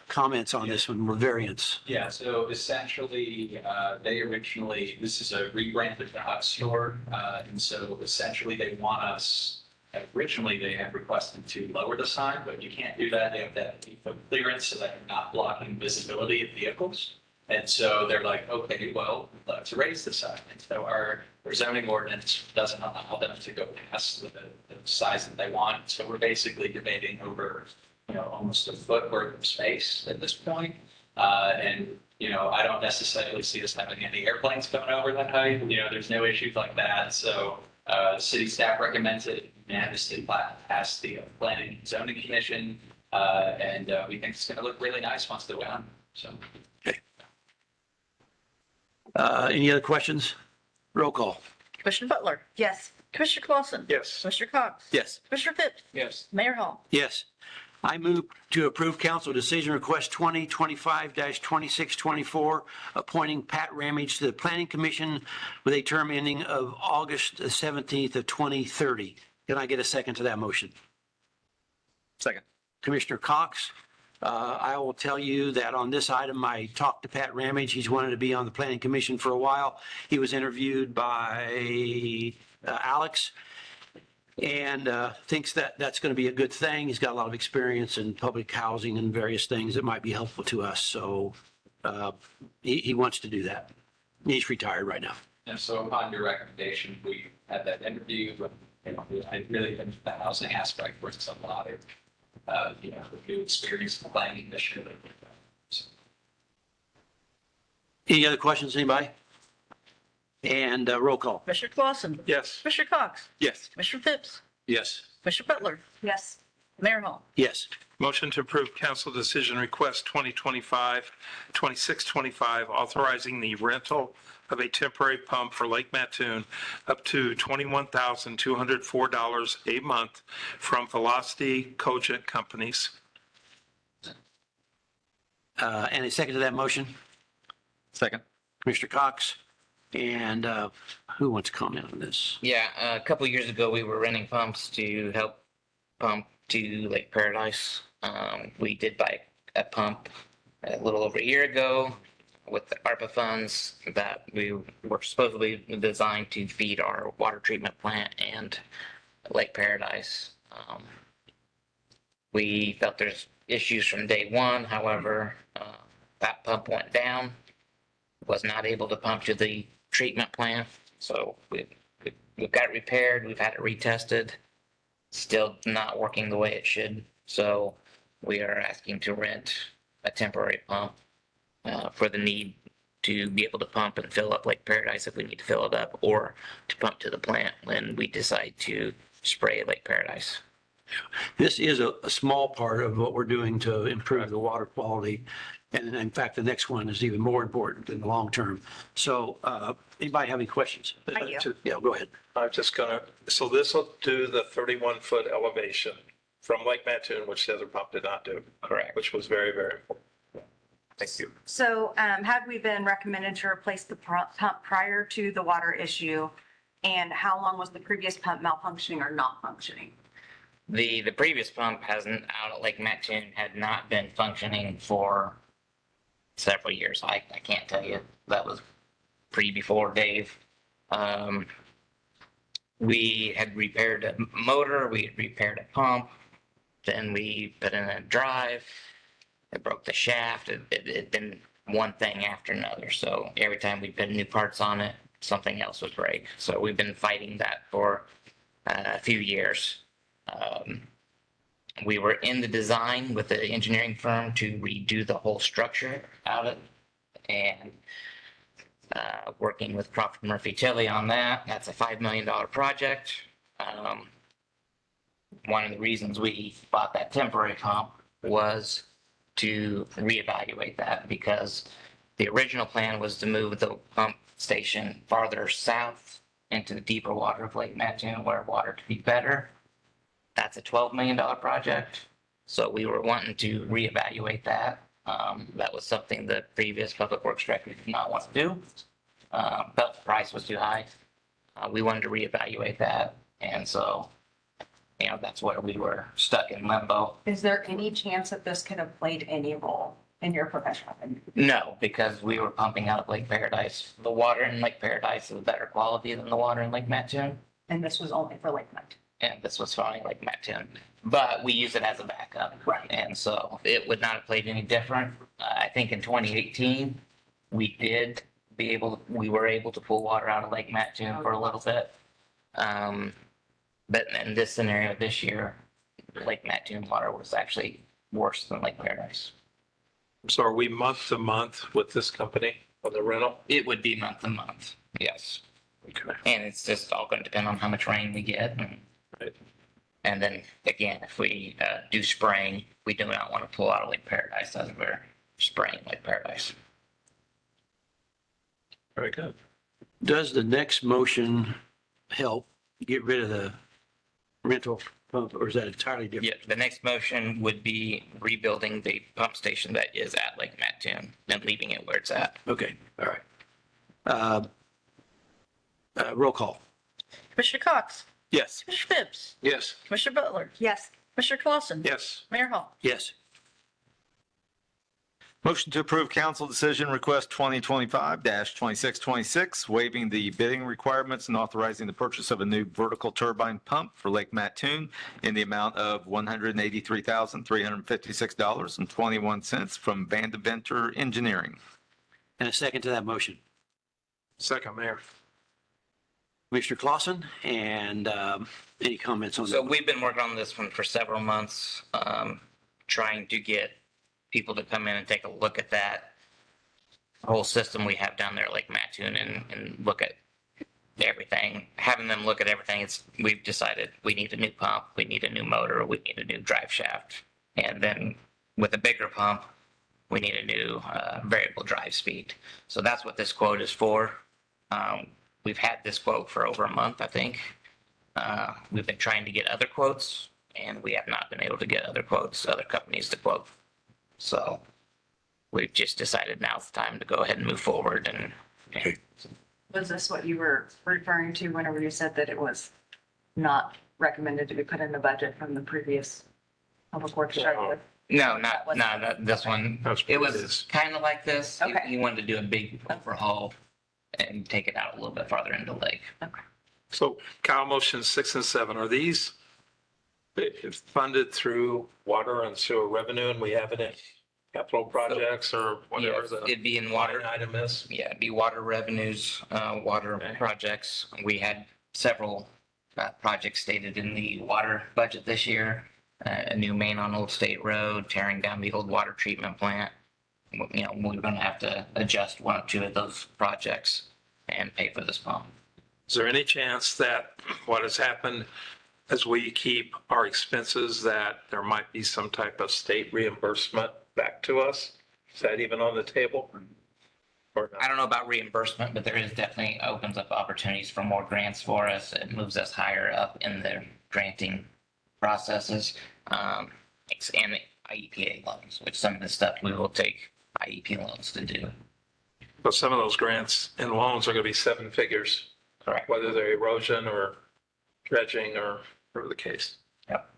comments on this one, variance. Yeah, so essentially, they originally, this is a rebrand of the hot store. And so essentially they want us, originally they had requested to lower the sign, but you can't do that. They have that 8-foot clearance so that you're not blocking visibility of vehicles. And so they're like, okay, well, let's raise the sign. And so our zoning ordinance doesn't allow them to go past the size that they want. So we're basically debating over, almost a foot worth of space at this point. And, I don't necessarily see us having any airplanes coming over that height. There's no issues like that. So city staff recommends it unanimously pass the planning and zoning commission. And we think it's going to look really nice once they're done. So. Any other questions? Roll call. Commissioner Butler, Yes. Commissioner Clausen, Yes. Commissioner Cox, Yes. Commissioner Phipps, Yes. Mayor Hall. Yes. I move to approve council decision request 2025-2624, appointing Pat Ramage to the Planning Commission with a term ending of August 17th of 2030. Can I get a second to that motion? Second. Commissioner Cox, I will tell you that on this item, I talked to Pat Ramage. He's wanted to be on the Planning Commission for a while. He was interviewed by Alex and thinks that that's going to be a good thing. He's got a lot of experience in public housing and various things that might be helpful to us. So he wants to do that. He's retired right now. And so upon your recommendation, we had that interview. I really think the housing aspect brings a lot of, new experience in planning this year. Any other questions, anybody? And roll call. Commissioner Clausen, Yes. Commissioner Cox, Yes. Commissioner Phipps, Yes. Commissioner Butler, Yes. Mayor Hall. Yes. Motion to approve council decision request 2025-2625, authorizing the rental of a temporary pump for Lake Mattoon up to $21,204 a month from Velocity Cogent Companies. And a second to that motion? Second. Commissioner Cox. And who wants to comment on this? Yeah, a couple years ago, we were renting pumps to help pump to Lake Paradise. We did buy a pump a little over a year ago with the ARPA funds that we were supposedly designed to feed our water treatment plant and Lake Paradise. We felt there's issues from day one. However, that pump went down, was not able to pump to the treatment plant. So we've got it repaired. We've had it retested. Still not working the way it should. So we are asking to rent a temporary pump for the need to be able to pump and fill up Lake Paradise if we need to fill it up, or to pump to the plant when we decide to spray Lake Paradise. This is a small part of what we're doing to improve the water quality. And in fact, the next one is even more important in the long term. So anybody have any questions? I do. Yeah, go ahead. I'm just gonna, so this will do the 31-foot elevation from Lake Mattoon, which the other pump did not do. Correct. Which was very, very important. Thank you. So had we been recommended to replace the pump prior to the water issue? And how long was the previous pump malfunctioning or not functioning? The previous pump hasn't, out at Lake Mattoon, had not been functioning for several years. I can't tell you. That was before Dave. We had repaired a motor, we had repaired a pump, then we put in a drive. It broke the shaft. It'd been one thing after another. So every time we put new parts on it, something else would break. So we've been fighting that for a few years. We were in the design with the engineering firm to redo the whole structure out of it. And working with Crawford Murphy Tilly on that. That's a $5 million project. One of the reasons we bought that temporary pump was to reevaluate that because the original plan was to move the pump station farther south into the deeper water of Lake Mattoon where water could be better. That's a $12 million project. So we were wanting to reevaluate that. That was something the previous public works director did not want to do. Felt the price was too high. We wanted to reevaluate that. And so, that's where we were stuck in limbo. Is there any chance that this could have played any role in your professional opinion? No, because we were pumping out of Lake Paradise. The water in Lake Paradise is better quality than the water in Lake Mattoon. And this was only for Lake Mattoon? And this was fine, Lake Mattoon. But we use it as a backup. Right. And so it would not have played any different. I think in 2018, we were able to pull water out of Lake Mattoon for a little bit. But in this scenario this year, Lake Mattoon water was actually worse than Lake Paradise. So are we month to month with this company on the rental? It would be month to month, yes. Okay. And it's just all going to depend on how much rain we get. Right. And then again, if we do spraying, we do not want to pull out of Lake Paradise as we're spraying Lake Paradise. Very good. Does the next motion help get rid of the rental pump, or is that entirely different? Yeah, the next motion would be rebuilding the pump station that is at Lake Mattoon and leaving it where it's at. Okay, all right. Roll call. Commissioner Cox? Yes. Commissioner Phibbs? Yes. Commissioner Butler? Yes. Commissioner Clausen? Yes. Mayor Hall? Yes. Motion to approve council decision request 2025-2626, waiving the bidding requirements and authorizing the purchase of a new vertical turbine pump for Lake Mattoon in the amount of $183,356.21 from Vandeventer Engineering. And a second to that motion. Second, Mayor. Commissioner Clausen, and any comments on So that? we've been working on this one for several months, trying to get people to come in and take a look at that whole system we have down there at Lake Mattoon and look at everything. Having them look at everything, we've decided we need a new pump, we need a new motor, we need a new drive shaft. And then with a bigger pump, we need a new variable drive speed. So that's what this quote is for. We've had this quote for over a month, I think. We've been trying to get other quotes, and we have not been able to get other quotes, other companies to quote. So we've just decided now's the time to go ahead and move forward. And Was this what you were referring to whenever you said that it was not recommended to be put in the budget from the previous public works director? no, this one. That's It what was kind of like this. Okay. He wanted to do a big overhaul and take it out a little bit farther into the lake. So Kyle, motion 6 and 7, are these funded through water and sewer revenue, and we have it in capital projects or whatever Yes, the it'd be in line water. item is? Yeah, it'd be water revenues, water Okay. projects. We had several projects stated in the water budget this year. A new main on Old State Road, tearing down the old water treatment plant. We're going to have to adjust one or two of those projects and pay for this pump. Is there any chance that what has happened as we keep our expenses, that there might be some type of state reimbursement back to us? Is that even on the table? Or I not? don't know about reimbursement, but there is definitely opens up opportunities for more grants for us. It moves us higher up in the granting processes. And the IEPA loans, which some of the stuff we will take IEP loans to do. But some of those grants and loans are going to be 7 figures, Correct. whether they're erosion or dredging or whatever the case. Yep.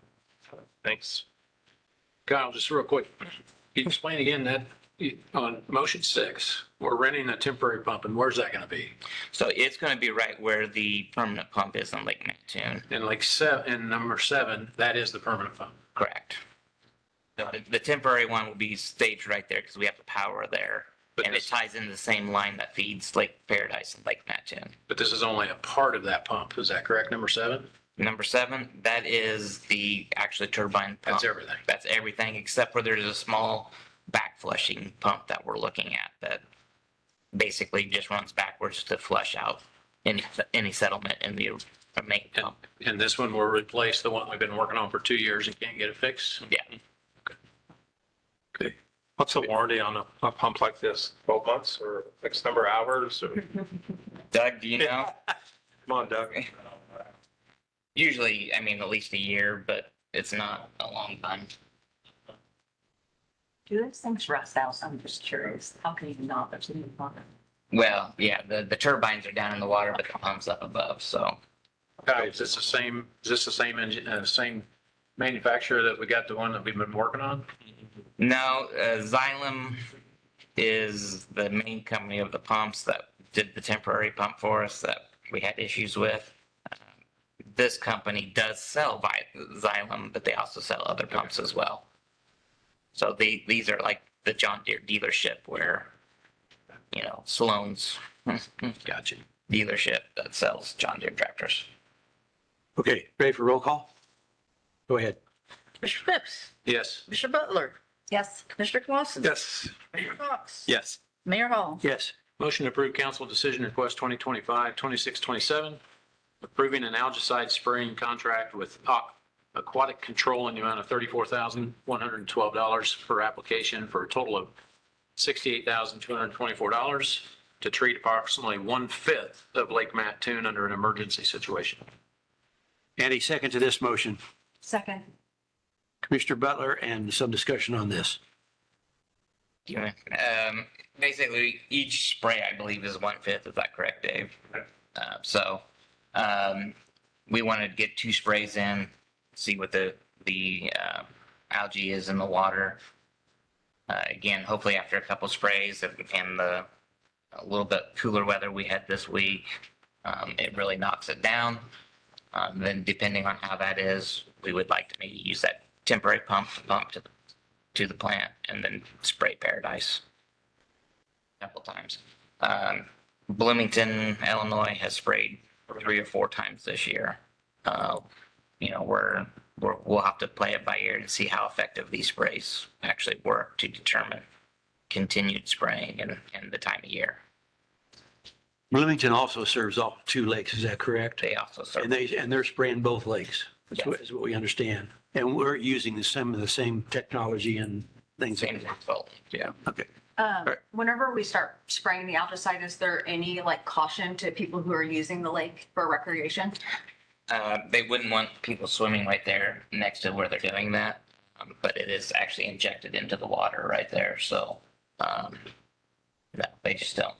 Thanks. Kyle, just real quick, can you explain again that on motion 6, we're renting a temporary pump, and where's that going to be? So it's going to be right where the permanent pump is on Lake Mattoon. And in number 7, that is the permanent pump. Correct. So the temporary one will be staged right there because we have the power there. But And it this- ties into the same line that feeds Lake Paradise and Lake Mattoon. But this is only a part of that pump, is that correct, number 7? Number 7, that is the actually turbine pump. That's everything. That's everything except for there's a small back flushing pump that we're looking at that basically just runs backwards to flush out any settlement in the main pump. And this one will replace the one we've been working on for 2 years and can't get it fixed? Yeah. Okay. What's the warranty on a pump like this? 12 months or X number of hours? Or? Doug, do you know? Come on, Doug. Usually, I mean, at least a year, but it's not a long time. Do those things rust out? I'm just curious. How can you not? There's any fun. Well, yeah, the turbines are down in the water, but the pump's up above, so. Is this the same engine, same manufacturer that we got the one that we've been working on? No, Xylem is the main company of the pumps that did the temporary pump for us that we had issues with. This company does sell Xylem, but they also sell other pumps as well. So these are like the John Deere dealership where, you know, Sloan's Gotcha. dealership that sells John Deere tractors. Okay, ready for roll call? Go ahead. Commissioner Phipps, Yes. Commissioner Butler, Yes. Commissioner Clausen. Yes. Commissioner Cox. Yes. Mayor Hall. Yes. Motion to approve council decision request 2025-2627, approving an algicide spraying contract with Aquatic Control in the amount of $34,112 per application for a total of $68,224 to treat approximately 1/5 of Lake Mattoon under an emergency situation. Andy, second to this motion. Second. Commissioner Butler, and some discussion on this. Basically, each spray, I believe, is 1/5. Is that correct, Dave? So we wanted to get 2 sprays in, see what the algae is in the water. Again, hopefully after a couple sprays and a little bit cooler weather we had this week, it really knocks it down. Then depending on how that is, we would like to maybe use that temporary pump to the plant and then spray Paradise a couple times. Bloomington, Illinois has sprayed 3 or 4 times this year. You know, we'll have to play it by ear and see how effective these sprays actually work to determine continued spraying and the time of year. Bloomington also serves all 2 lakes, is that correct? They also serve. And they're spraying both lakes, Yes. is what we understand. And we're using some of the same technology and things. Same workflow. Yeah, okay. Whenever we start spraying the algicide, is there any like caution to people who are using the lake for recreation? They wouldn't want people swimming right there next to where they're doing that, but it is actually injected into the water right there. So no, they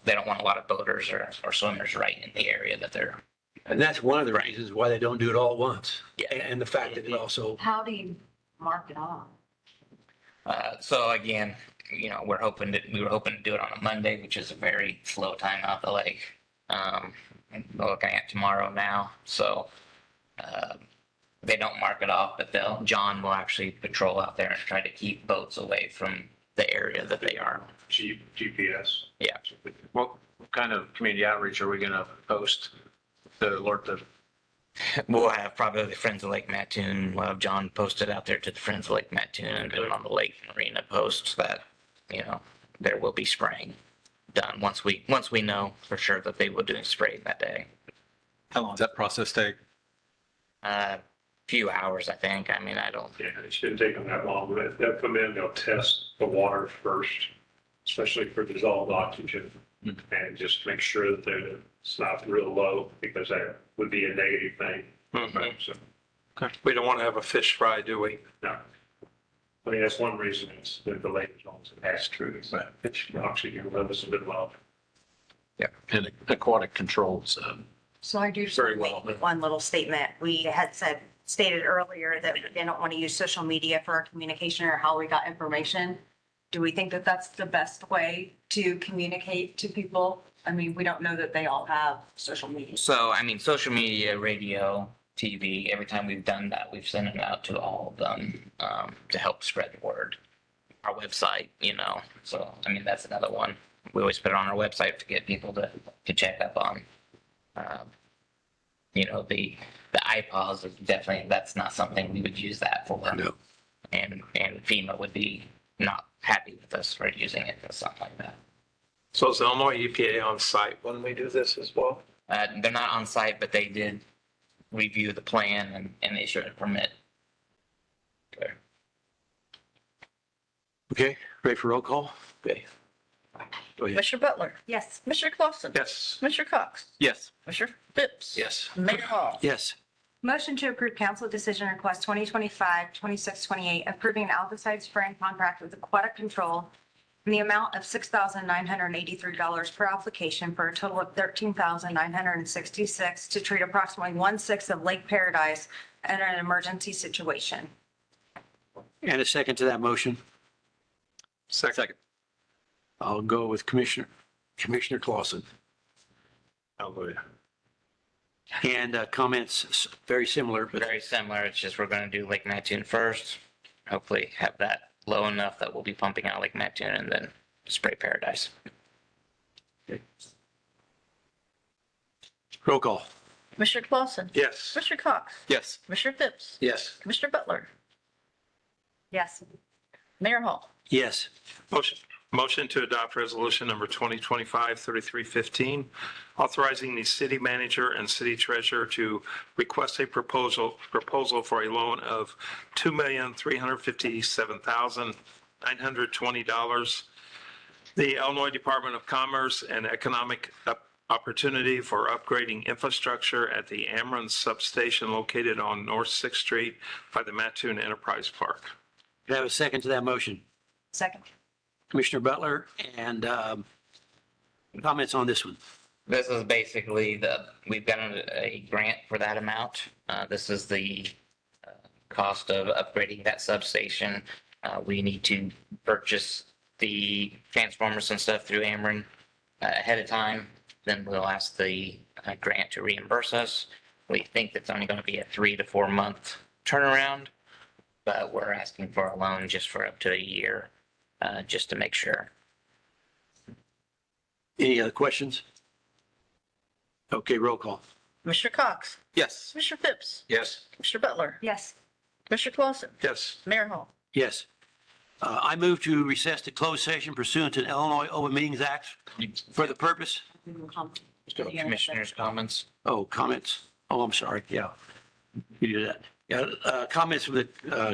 don't want a lot of boaters or swimmers right in the area that they're. And that's one of the reasons why they don't do it all at once. Yeah. And the fact that it also, How do you mark it off? So again, you know, we were hoping to do it on a Monday, which is a very slow time out the lake. We're looking at tomorrow now, so they don't mark it off, but John will actually patrol out there and try to keep boats away from the area that they are. GPS. Yeah. What kind of community outreach are we going to post to alert the? We'll have probably the Friends of Lake Mattoon. We'll have John posted out there to the Friends of Lake Mattoon and put it on the lake marina posts that, you know, there will be spraying done once we know for sure that they will do spraying that day. How long does that process take? Few hours, I think. I mean, I don't. Yeah, it shouldn't take them that long. They'll come in, they'll test the water first, especially for dissolved oxygen, and just make sure that it's not real low, because that would be a negative thing. So, Okay. We don't want to have a fish fry, do we? no. I mean, that's one reason it's the lake is almost that's true, but it's oxygen levels a bit low. Yeah. And aquatic controls. So I do just Very want to well. make one little statement. We had stated earlier that we didn't want to use social media for our communication or how we got information. Do we think that that's the best way to communicate to people? I mean, we don't know that they all have social media. So, I mean, social media, radio, TV, every time we've done that, we've sent it out to all of them to help spread the word. Our website, you know, so, I mean, that's another one. We always put it on our website to get people to check up on. the iPods is definitely, that's not something we would use that for. No. And FEMA would be not happy with us for using it for something like that. So is Illinois EPA on site when we do this as well? They're not on site, but they did review the plan and issue a permit. Okay, ready for roll call? Okay. Go ahead. Commissioner Butler? Yes. Commissioner Clausen? Yes. Commissioner Cox? Yes. Commissioner Phipps? Yes. Mayor Hall? Yes. Motion to approve council decision request 2025-2628, approving an aldehyde spraying contract with Aquatic Control in the amount of $6,983 per application for a total of $13,966 to treat approximately 1/6 of Lake Paradise in an emergency situation. And a second to that motion. Second. I'll go with Commissioner Clausen. I'll go ahead. And comments very similar, but Very similar. It's just we're going to do Lake Mattoon first. Hopefully have that low enough that we'll be pumping out Lake Mattoon and then spray Paradise. roll call. Commissioner Clausen? Yes. Commissioner Cox? Yes. Commissioner Phipps? Yes. Commissioner Butler? Yes. Mayor Hall? Yes. Motion to adopt resolution number 2025-3315, authorizing the city manager and city treasurer to request a proposal for a loan of $2,357,920. The Illinois Department of Commerce and Economic Opportunity for upgrading infrastructure at the Ameren substation located on North 6th Street by the Mattoon Enterprise Park. Can I have a second to that motion? Second. Commissioner Butler, and comments on this one. This is basically we've got a grant for that amount. This is the cost of upgrading that substation. We need to purchase the transformers and stuff through Ameren ahead of time. Then we'll ask the grant to reimburse us. We think that's only going to be a 3 to 4 month turnaround, but we're asking for a loan just for up to a year, just to make sure. Any other questions? Okay, roll call. Commissioner Cox? Yes. Commissioner Phipps? Yes. Commissioner Butler? Yes. Commissioner Clausen? Yes. Mayor Hall? Yes. I move to recess to closed session pursuant to the Illinois Open Meetings Act for the purpose. Commissioners' comments? Oh, comments. Oh, I'm sorry. Yeah. You do that. Yeah, comments from the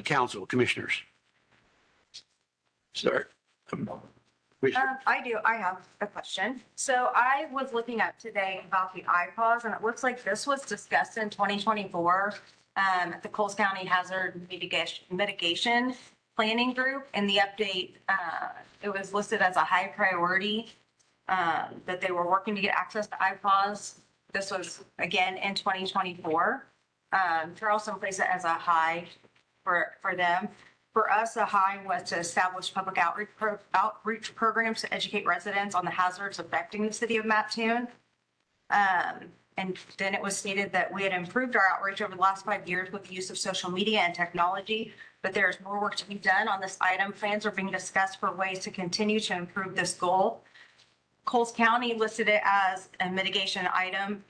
council, commissioners. Start. I do. I have a question. So I was looking up today about the iPods, and it looks like this was discussed in 2024 at the Coles County Hazard Mitigation Planning Group. And the update, it was listed as a high priority that they were working to get access to iPods. This was again in 2024. Charleston placed it as a high for them. For us, a high was to establish public outreach programs to educate residents on the hazards affecting the city of Mattoon. And then it was stated that we had improved our outreach over the last 5 years with the use of social media and technology, but there's more work to be done on this item. Plans are being discussed for ways to continue to improve this goal. Coles County listed it as a mitigation item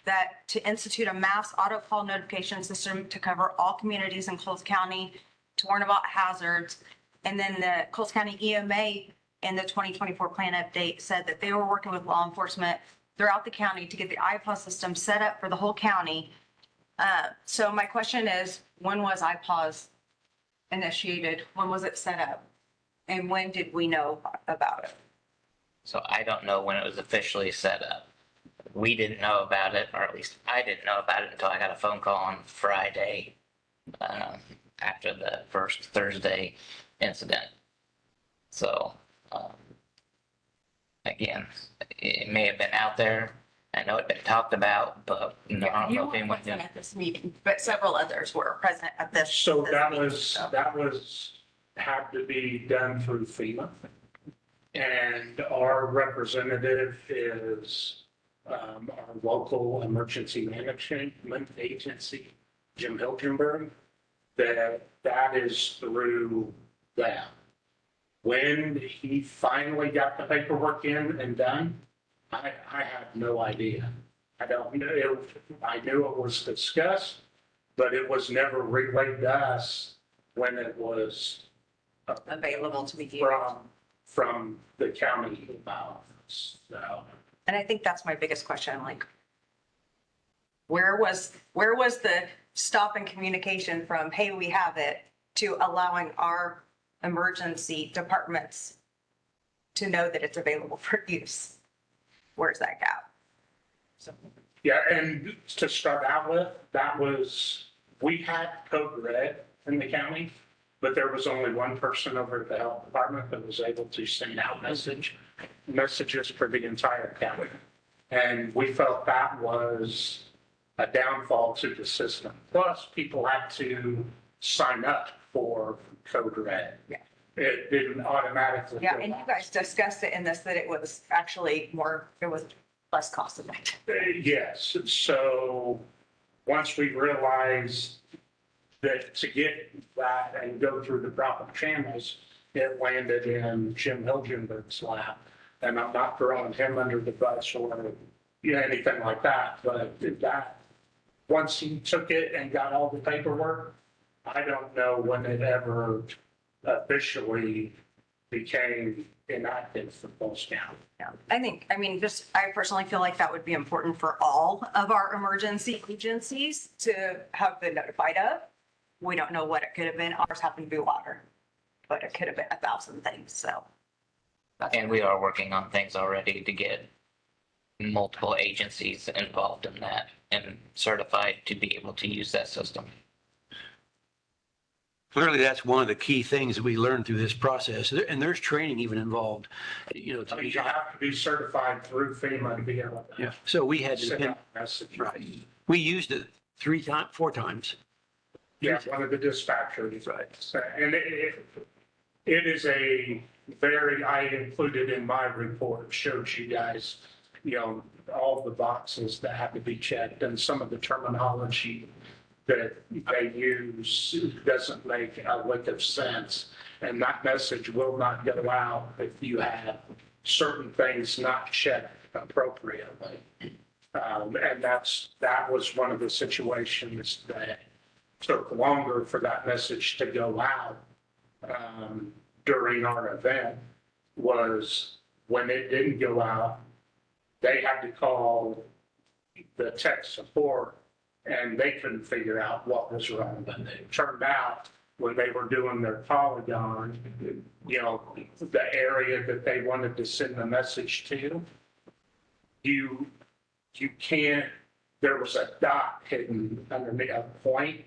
that to institute a mass auto call notification system to cover all communities in Coles County to warn about hazards. And then the Coles County EMA in the 2024 plan update said that they were working with law enforcement throughout the county to get the iPOS system set up for the whole county. So my question is, when was iPOS initiated? When was it set up? And when did we know about it? So I don't know when it was officially set up. We didn't know about it, or at least I didn't know about it until I got a phone call on Friday after the first Thursday incident. So again, it may have been out there. I know it'd been talked about, but I don't You know if were anyone present did. at this meeting, but several others were present at this. So this that meeting, was, so. had to be done through FEMA. And our representative is our local emergency management agency, Jim Hilgenberg. That is through that. When he finally got the paperwork in and done, I have no idea. I don't know, I knew it was discussed, but it was never relayed to us when it was Available to be used. from the county office, so. And I think that's my biggest question, like, where was the stop in communication from, hey, we have it, to allowing our emergency departments to know that it's available for use? Where's that gap? So, Yeah, and to start out with, that was, we had code red in the county, but there was only one person over at the health department that was able to send out messages for the entire county. And we felt that was a downfall to the system. Plus, people had to sign up for code red. Yeah. It didn't automatically. yeah, go and you out. guys discussed it in this, that it was actually it was less cost effective. Yes, so once we realized that to get that and go through the proper channels, it landed in Jim Hilgenberg's lap. And I'm not throwing him under the bus or anything like that, but that, once he took it and got all the paperwork, I don't know when it ever officially became inactive for Falls County. Yeah, I personally feel like that would be important for all of our emergency agencies to have been notified of. We don't know what it could have been. Ours happened to be water, but it could have been 1,000 things, so. And we are working on things already to get multiple agencies involved in that and certified to be able to use that system. Clearly, that's one of the key things that we learned through this process, and there's training even involved, you know. I mean, you have to be certified through FEMA to be able to. Yeah, so we had to Send depend, out messages. right. We used it 4 times. Yeah, one of the dispatchers. Right. So, and it is a very, I included in my report, showed you guys, all the boxes that have to be checked and some of the terminology that they use doesn't make a lick of sense. And that message will not go out if you have certain things not checked appropriately. And that was one of the situations that took longer for that message to go out during our event, was when it didn't go out, they had to call the tech support and they couldn't figure out what was wrong. But it turned out when they were doing their polygon, the area that they wanted to send the message to, you can't, there was a dot hidden underneath a point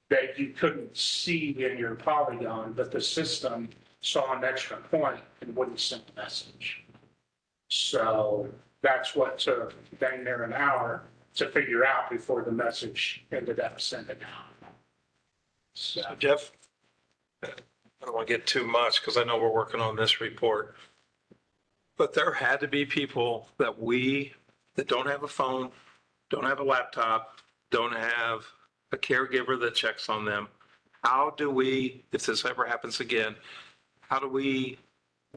that you couldn't see in your polygon, but the system saw an extra point and wouldn't send the message. So that's what took dang near an hour to figure out before the message ended up sending out. So, Jeff, I don't want to get too much because I know we're working on this report. But there had to be people that don't have a phone, don't have a laptop, don't have a caregiver that checks on them. How do we, if this ever happens again, how do we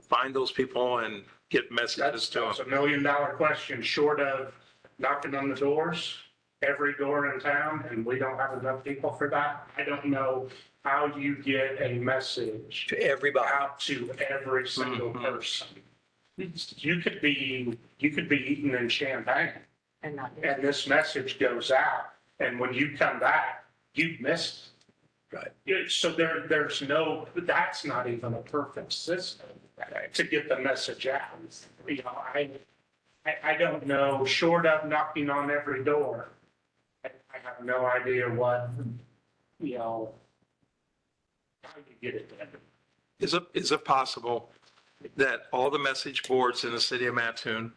find those people and get messages to them? that's $1 million question, short of knocking on the doors, every door in town, and we don't have enough people for that. I don't know how you get a message To everybody. out to every single person. You could be eating in Champagne And not. and this message goes out, and when you come back, you've missed it. Right. So that's not even a perfect system to get the message out. I don't know, short of knocking on every door, I have no idea what, how you get it done. Is it possible that all the message boards in the city of Mattoon,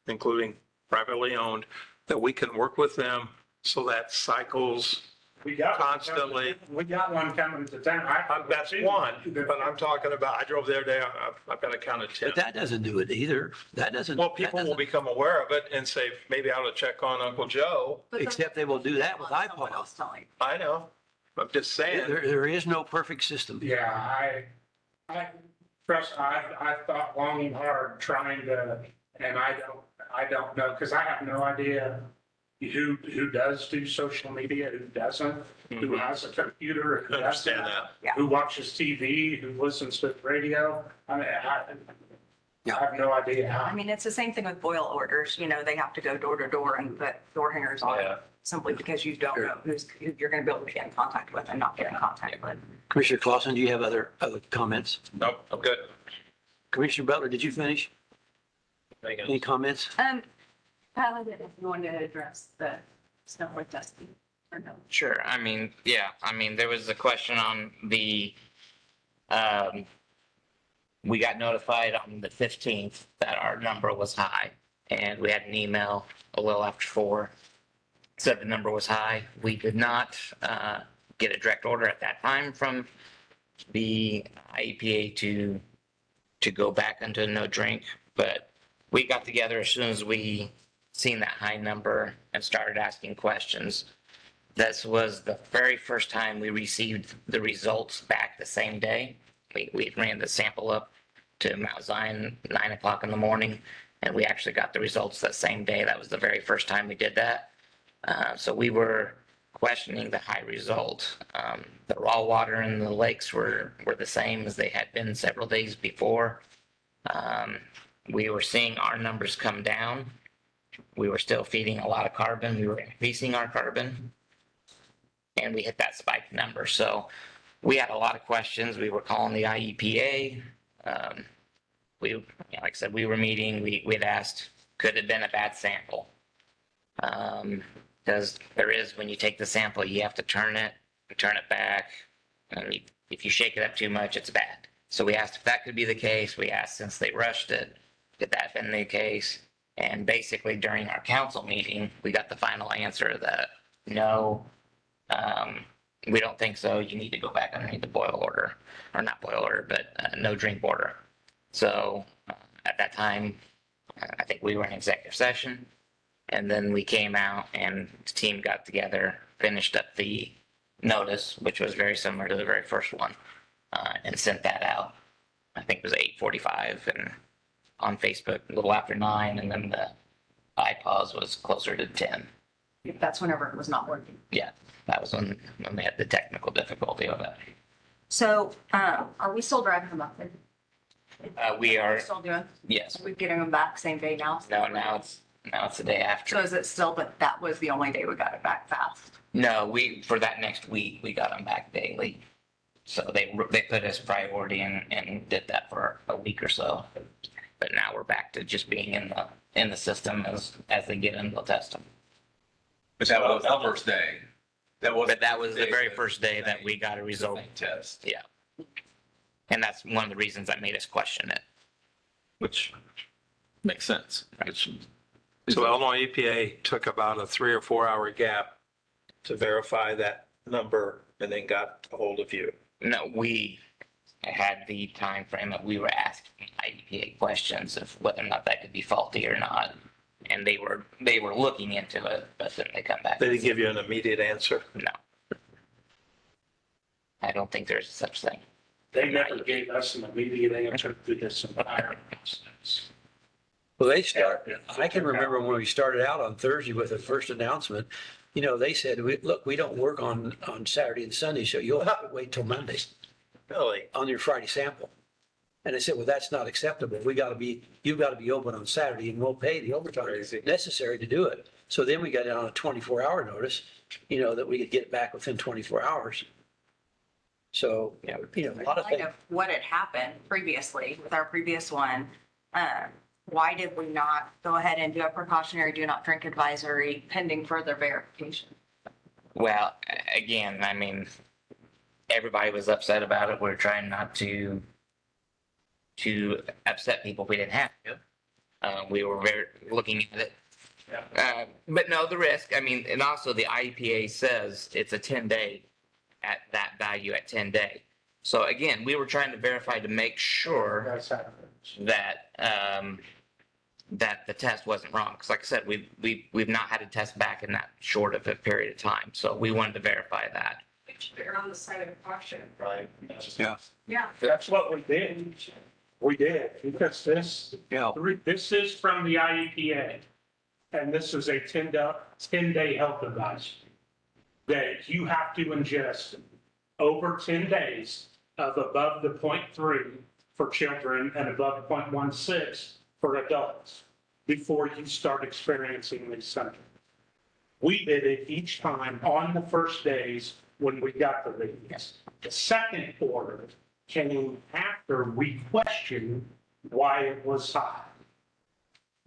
including privately owned, that we can work with them so that cycles We got one constantly? We got one coming to town. That's one, but I'm talking about, I drove the other day, I've got to count of 10. But that doesn't do it either. That doesn't. Well, people will become aware of it and say, maybe I ought to check on Uncle Joe. Except they will do that with Someone iPod. else telling. I know. I'm just saying. There is no perfect system. Yeah, I trust, I've thought long and hard trying to, and I I don't know, because I have no idea who does do social media, who doesn't, who has a computer, who doesn't, Understand that. who watches TV, who listens to radio. I mean, I have no idea how. I mean, it's the same thing with boil orders, you know, they have to go door to door and put door hangers on Yeah. simply because you don't know who you're going to be able to get in contact with and not get in contact with. Commissioner Clausen, do you have other comments? Nope, I'm good. Commissioner Butler, did you finish? Any comments? Kyle, I didn't know if you wanted to address the snowboard testing or no. Sure. I mean, yeah, I mean, there was a question on the, we got notified on the 15th that our number was high, and we had an email a little after 4, said the number was high. We did not get a direct order at that time from the IEPA to go back into no drink, but we got together as soon as we seen that high number and started asking questions. This was the very first time we received the results back the same day. We ran the sample up to Mount Zion 9 o'clock in the morning, and we actually got the results that same day. That was the very first time we did that. So we were questioning the high result. The raw water in the lakes were the same as they had been several days before. We were seeing our numbers come down. We were still feeding a lot of carbon. We were increasing our carbon, and we hit that spike number. So we had a lot of questions. We were calling the IEPA. Like I said, we were meeting. We'd asked, could it have been a bad sample? Because there is, when you take the sample, you have to turn it back. And if you shake it up too much, it's bad. So we asked if that could be the case. We asked, since they rushed it, could that have been the case? And basically during our council meeting, we got the final answer that no, we don't think so. You need to go back underneath the boil order, or not boil order, but no drink order. So at that time, I think we were in executive session, and then we came out and the team got together, finished up the notice, which was very similar to the very first one, and sent that out. I think it was 8:45 and on Facebook a little after 9, and then the iPause was closer to 10. That's whenever it was not working. Yeah, that was when they had the technical difficulty of it. So, are we still driving them up? We are, Still doing? yes. Are we getting them back same day now? No, now it's the day after. So is it still, but that was the only day we got it back fast? No, for that next week, we got them back daily. So they put us priority and did that for a week or so. But now we're back to just being in the system as they get in, they'll test them. But that was the first day. But that was the very first day that we got a result. Test. Yeah. And that's one of the reasons that made us question it. Which makes sense. So Illinois EPA took about a 3 or 4 hour gap to verify that number and then got a hold of you. No, we had the time frame that we were asking IEPA questions of whether or not that could be faulty or not. And they were looking into it, but then they come back. They didn't give you an immediate answer. No. I don't think there's such thing. They never gave us an immediate answer to this entire process. Well, I can remember when we started out on Thursday with the first announcement, you know, they said, look, we don't work on Saturday and Sunday, so you'll have to wait till Monday. Really? On your Friday sample. And I said, well, that's not acceptable. You've got to be open on Saturday and we'll pay the overtime necessary to do it. So then we got it on a 24-hour notice, you know, that we could get it back within 24 hours. So, you know, a lot of things. Of what had happened previously with our previous one, why did we not go ahead and do a precautionary do not drink advisory pending further verification? Well, again, I mean, everybody was upset about it. We're trying not to upset people if we didn't have to. We were very looking at it. But no, the risk, I mean, and also the IEPA says it's a 10-day at that value at 10 day. So again, we were trying to verify to make sure that that the test wasn't wrong. Because like I said, we've not had a test back in that short of a period of time. So we wanted to verify that. They're on the side of caution. Right. Yeah. Yeah. That's what we did. We did, because Yeah. this is from the IEPA. And this is a 10-day health advice that you have to ingest over 10 days of above the 0.3 for children and above 0.16 for adults before you start experiencing these symptoms. We did it each time on the first days when we got the readings. The second order came after we questioned why it was high.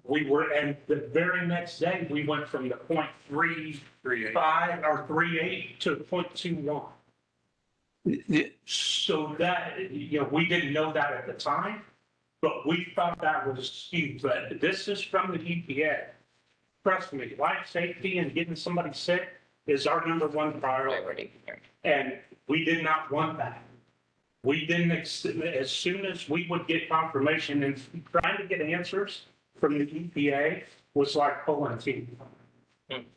And the very next day, we went from the 0.35 or 38 to 0.21. So that, we didn't know that at the time, but we thought that was huge. But this is from the EPA. Trust me, life safety and getting somebody sick is our #1 priority. And we did not want that. We didn't, as soon as we would get confirmation and trying to get answers from the EPA was like pulling teeth.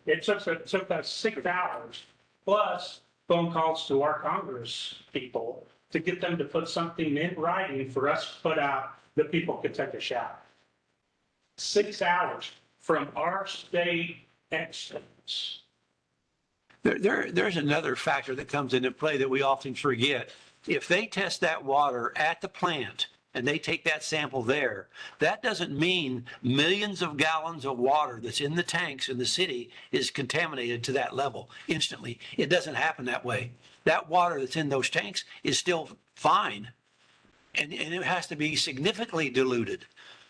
It took us 6 hours plus phone calls to our Congress people to get them to put something in writing for us to put out that people could take a shower. 6 hours from our state experts. There's another factor that comes into play that we often forget. If they test that water at the plant and they take that sample there, that doesn't mean millions of gallons of water that's in the tanks in the city is contaminated to that level instantly. It doesn't happen that way. That water that's in those tanks is still fine. And it has to be significantly diluted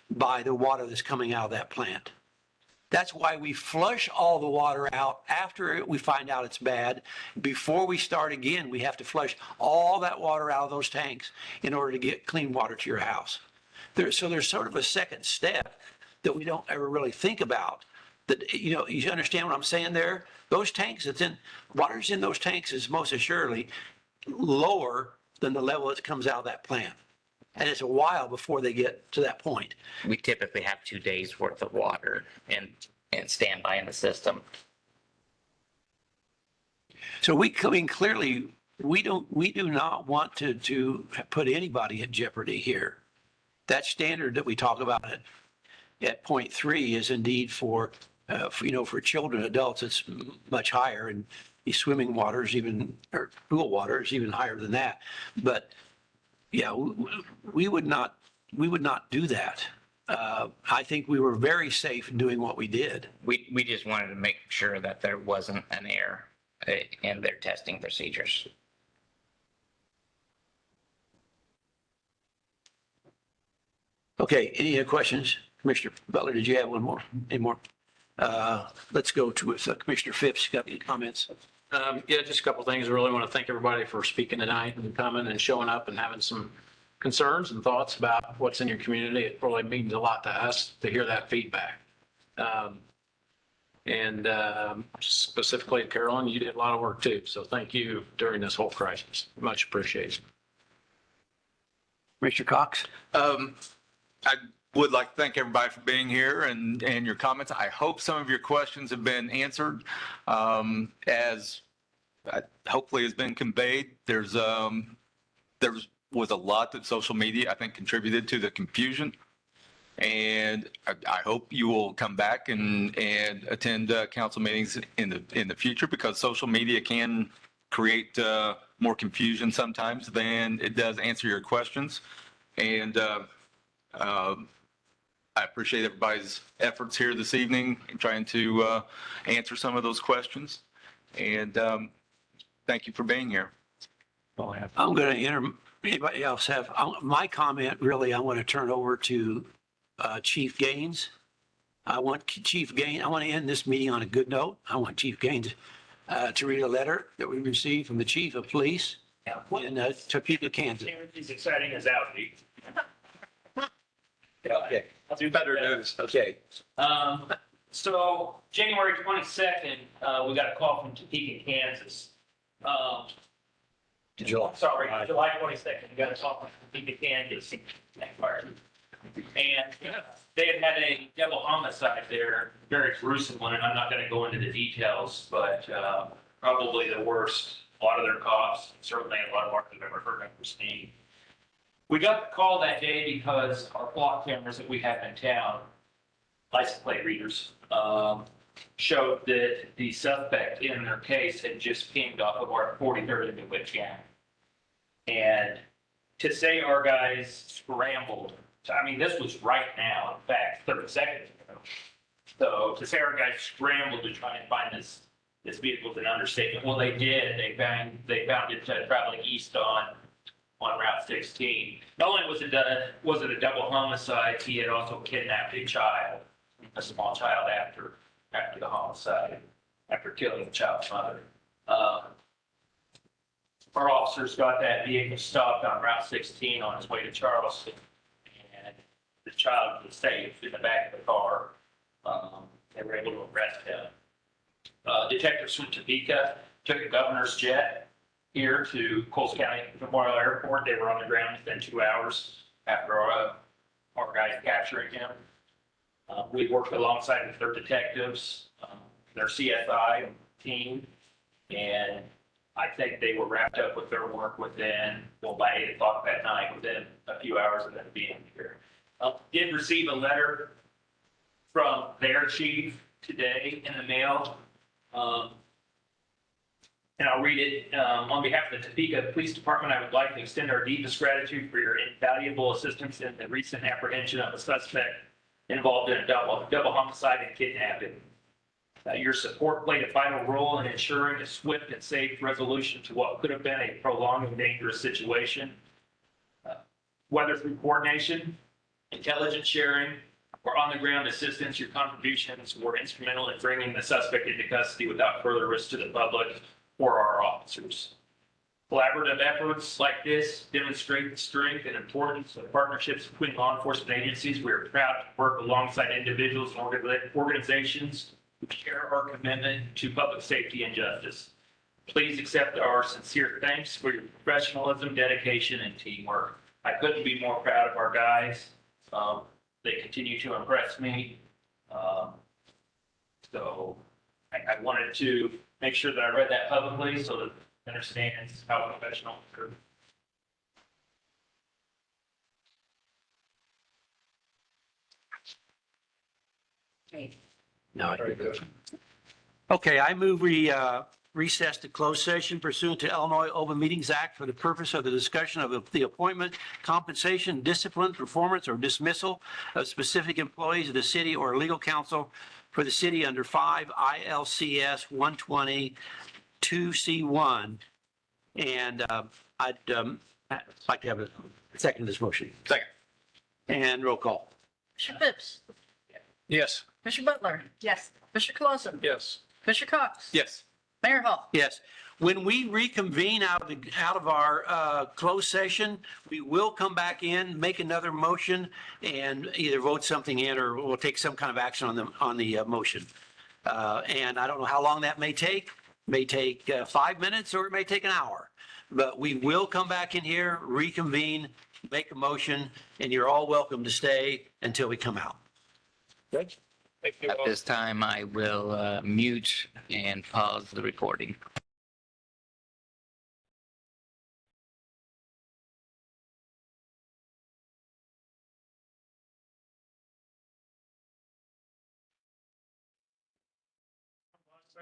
by the water that's coming out of that plant. That's why we flush all the water out after we find out it's bad. Before we start again, we have to flush all that water out of those tanks in order to get clean water to your house. So there's sort of a second step that we don't ever really think about. That, you understand what I'm saying there? Those tanks water's in those tanks is most assuredly lower than the level that comes out of that plant. And it's a while before they get to that point. We typically have 2 days worth of water and standby in the system. So clearly, we do not want to put anybody at jeopardy here. That standard that we talk about at 0.3 is indeed for children, adults, it's much higher, and the swimming water is or pool water is even higher than that. But yeah, we would not do that. I think we were very safe in doing what we did. We just wanted to make sure that there wasn't an error in their testing procedures. Okay, any other questions? Commissioner Butler, did you have one more? Any more? Let's go to Commissioner Phipps. Got any comments? Yeah, just a couple of things. I really want to thank everybody for speaking tonight and coming and showing up and having some concerns and thoughts about what's in your community. It really means a lot to us to hear that feedback. And specifically, Carolyn, you did a lot of work too. So thank you during this whole crisis. Much appreciated. Mr. Cox? I would like to thank everybody for being here and your comments. I hope some of your questions have been answered. As hopefully has been conveyed, there was a lot that social media, I think, contributed to the confusion. And I hope you will come back and attend council meetings in the future, because social media can create more confusion sometimes than it does answer your questions. And I appreciate everybody's efforts here this evening in trying to answer some of those questions. And thank you for being here. I'm going to anybody else have my comment? Really, I want to turn over to Chief Gaines. I want to end this meeting on a good note. I want Chief Gaines to read a letter that we received from the Chief of Police in Topeka, Kansas. As exciting as Audi. Okay. I'll do better news. Okay. So January 22nd, we got a call from Topeka, Kansas. July 22nd, we got a call from Topeka, Kansas. And they had a double homicide there, very gruesome one, and I'm not going to go into the details, but probably the worst. A lot of their cops, certainly a lot of market I've ever heard of or seen. We got the call that day because our block cameras that we have in town, license plate readers, showed that the suspect in their case had just pinged off of our 43rd into Witch Gang. And to say our guys scrambled, I mean, this was right now, in fact, 30 seconds ago. So to say our guys scrambled to try and find this vehicle is an understatement. Well, they did. They found it traveling east on Route 16. Not only was it a double homicide, he had also kidnapped a small child after the homicide, after killing the child's mother. Our officers got that vehicle stopped on Route 16 on its way to Charleston, and the child was safe in the back of the car. They were able to arrest him. Detectives from Topeka took a governor's jet here to Coles County Memorial Airport. They were on the ground within 2 hours after our guys capturing him. We worked alongside with their detectives, their CSI team, and I think they were wrapped up with their work by 8 o'clock that night, within a few hours of them being here. Did receive a letter from their chief today in the mail. And I'll read it. On behalf of the Topeka Police Department, I would like to extend our deepest gratitude for your invaluable assistance in the recent apprehension of a suspect involved in a double homicide and kidnapping. Your support played a vital role in ensuring a swift and safe resolution to what could have been a prolonged and dangerous situation. Whether through coordination, intelligence sharing, or on-the-ground assistance, your contributions were instrumental in bringing the suspect into custody without further risk to the public or our officers. Collaborative efforts like this demonstrate the strength and importance of partnerships between law enforcement agencies. We are proud to work alongside individuals and organizations who share our commitment to public safety and justice. Please accept our sincere thanks for your professionalism, dedication, and teamwork. I couldn't be more proud of our guys. They continue to impress me. So I wanted to make sure that I read that publicly so that it understands how professional we're. No. Okay, I move we recess to closed session pursuant to Illinois Open Meetings Act for the purpose of the discussion of the appointment, compensation, discipline, performance, or dismissal of specific employees of the city or legal counsel for the city under 5 ILCS 120 2C1. And I'd like to have a second to this motion. Second. And roll call. Commissioner Phipps, Yes. Commissioner Butler, Yes. Commissioner Clausen, Yes. Commissioner Cox. Yes. Mayor Hall. Yes. When we reconvene out of our closed session, we will come back in, make another motion, and either vote something in or we'll take some kind of action on the motion. And I don't know how long that may take. It may take 5 minutes or it may take an hour. But we will come back in here, reconvene, make a motion, and you're all welcome to stay until we come out. Thank you. At this time, I will mute and pause the recording.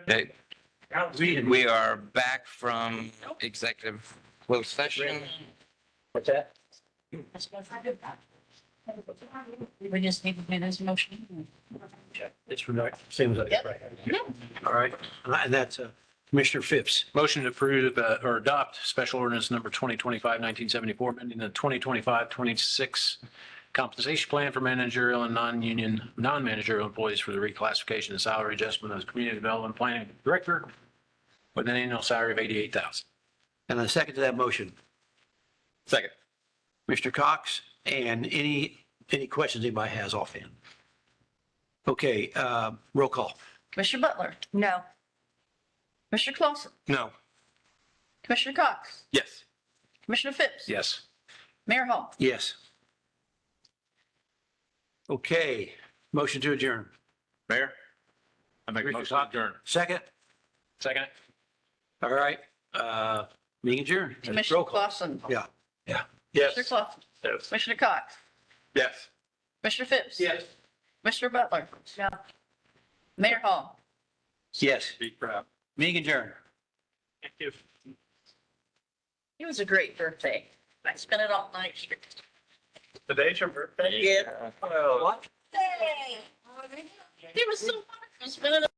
Okay. We are back from executive closed session. What's that? We just need to make this motion. It's from the same as Yep. right. All right. And that's Commissioner Phipps. Motion to approve or adopt special ordinance number 2025-1974, amending the 2025-26 compensation plan for managerial and non-managerial employees for the reclassification and salary adjustment of the community development planning director with an annual salary of $88,000. And a second to that motion. Second. Mr. Cox, and any questions anybody has offhand? Okay, roll call. Commissioner Butler, No. Commissioner Clausen, No. Commissioner Cox, Yes. Commissioner Phipps. Yes. Mayor Hall. Yes. Okay, motion to adjourn. Mayor? I make a Commissioner motion to Cox? adjourn. Second? Second. All right, meeting adjourned. Roll Commissioner call. Clausen. Yeah. Yes. Commissioner Clausen. Yes. Commissioner Cox, Yes. Commissioner Phipps. Yes. Commissioner Butler. No. Mayor Hall. Yes. Be proud. Meeting adjourned. Thank you. It was a great birthday. I spent it all night here. Today's your birthday? Yeah. Well, It was so fun. I spent it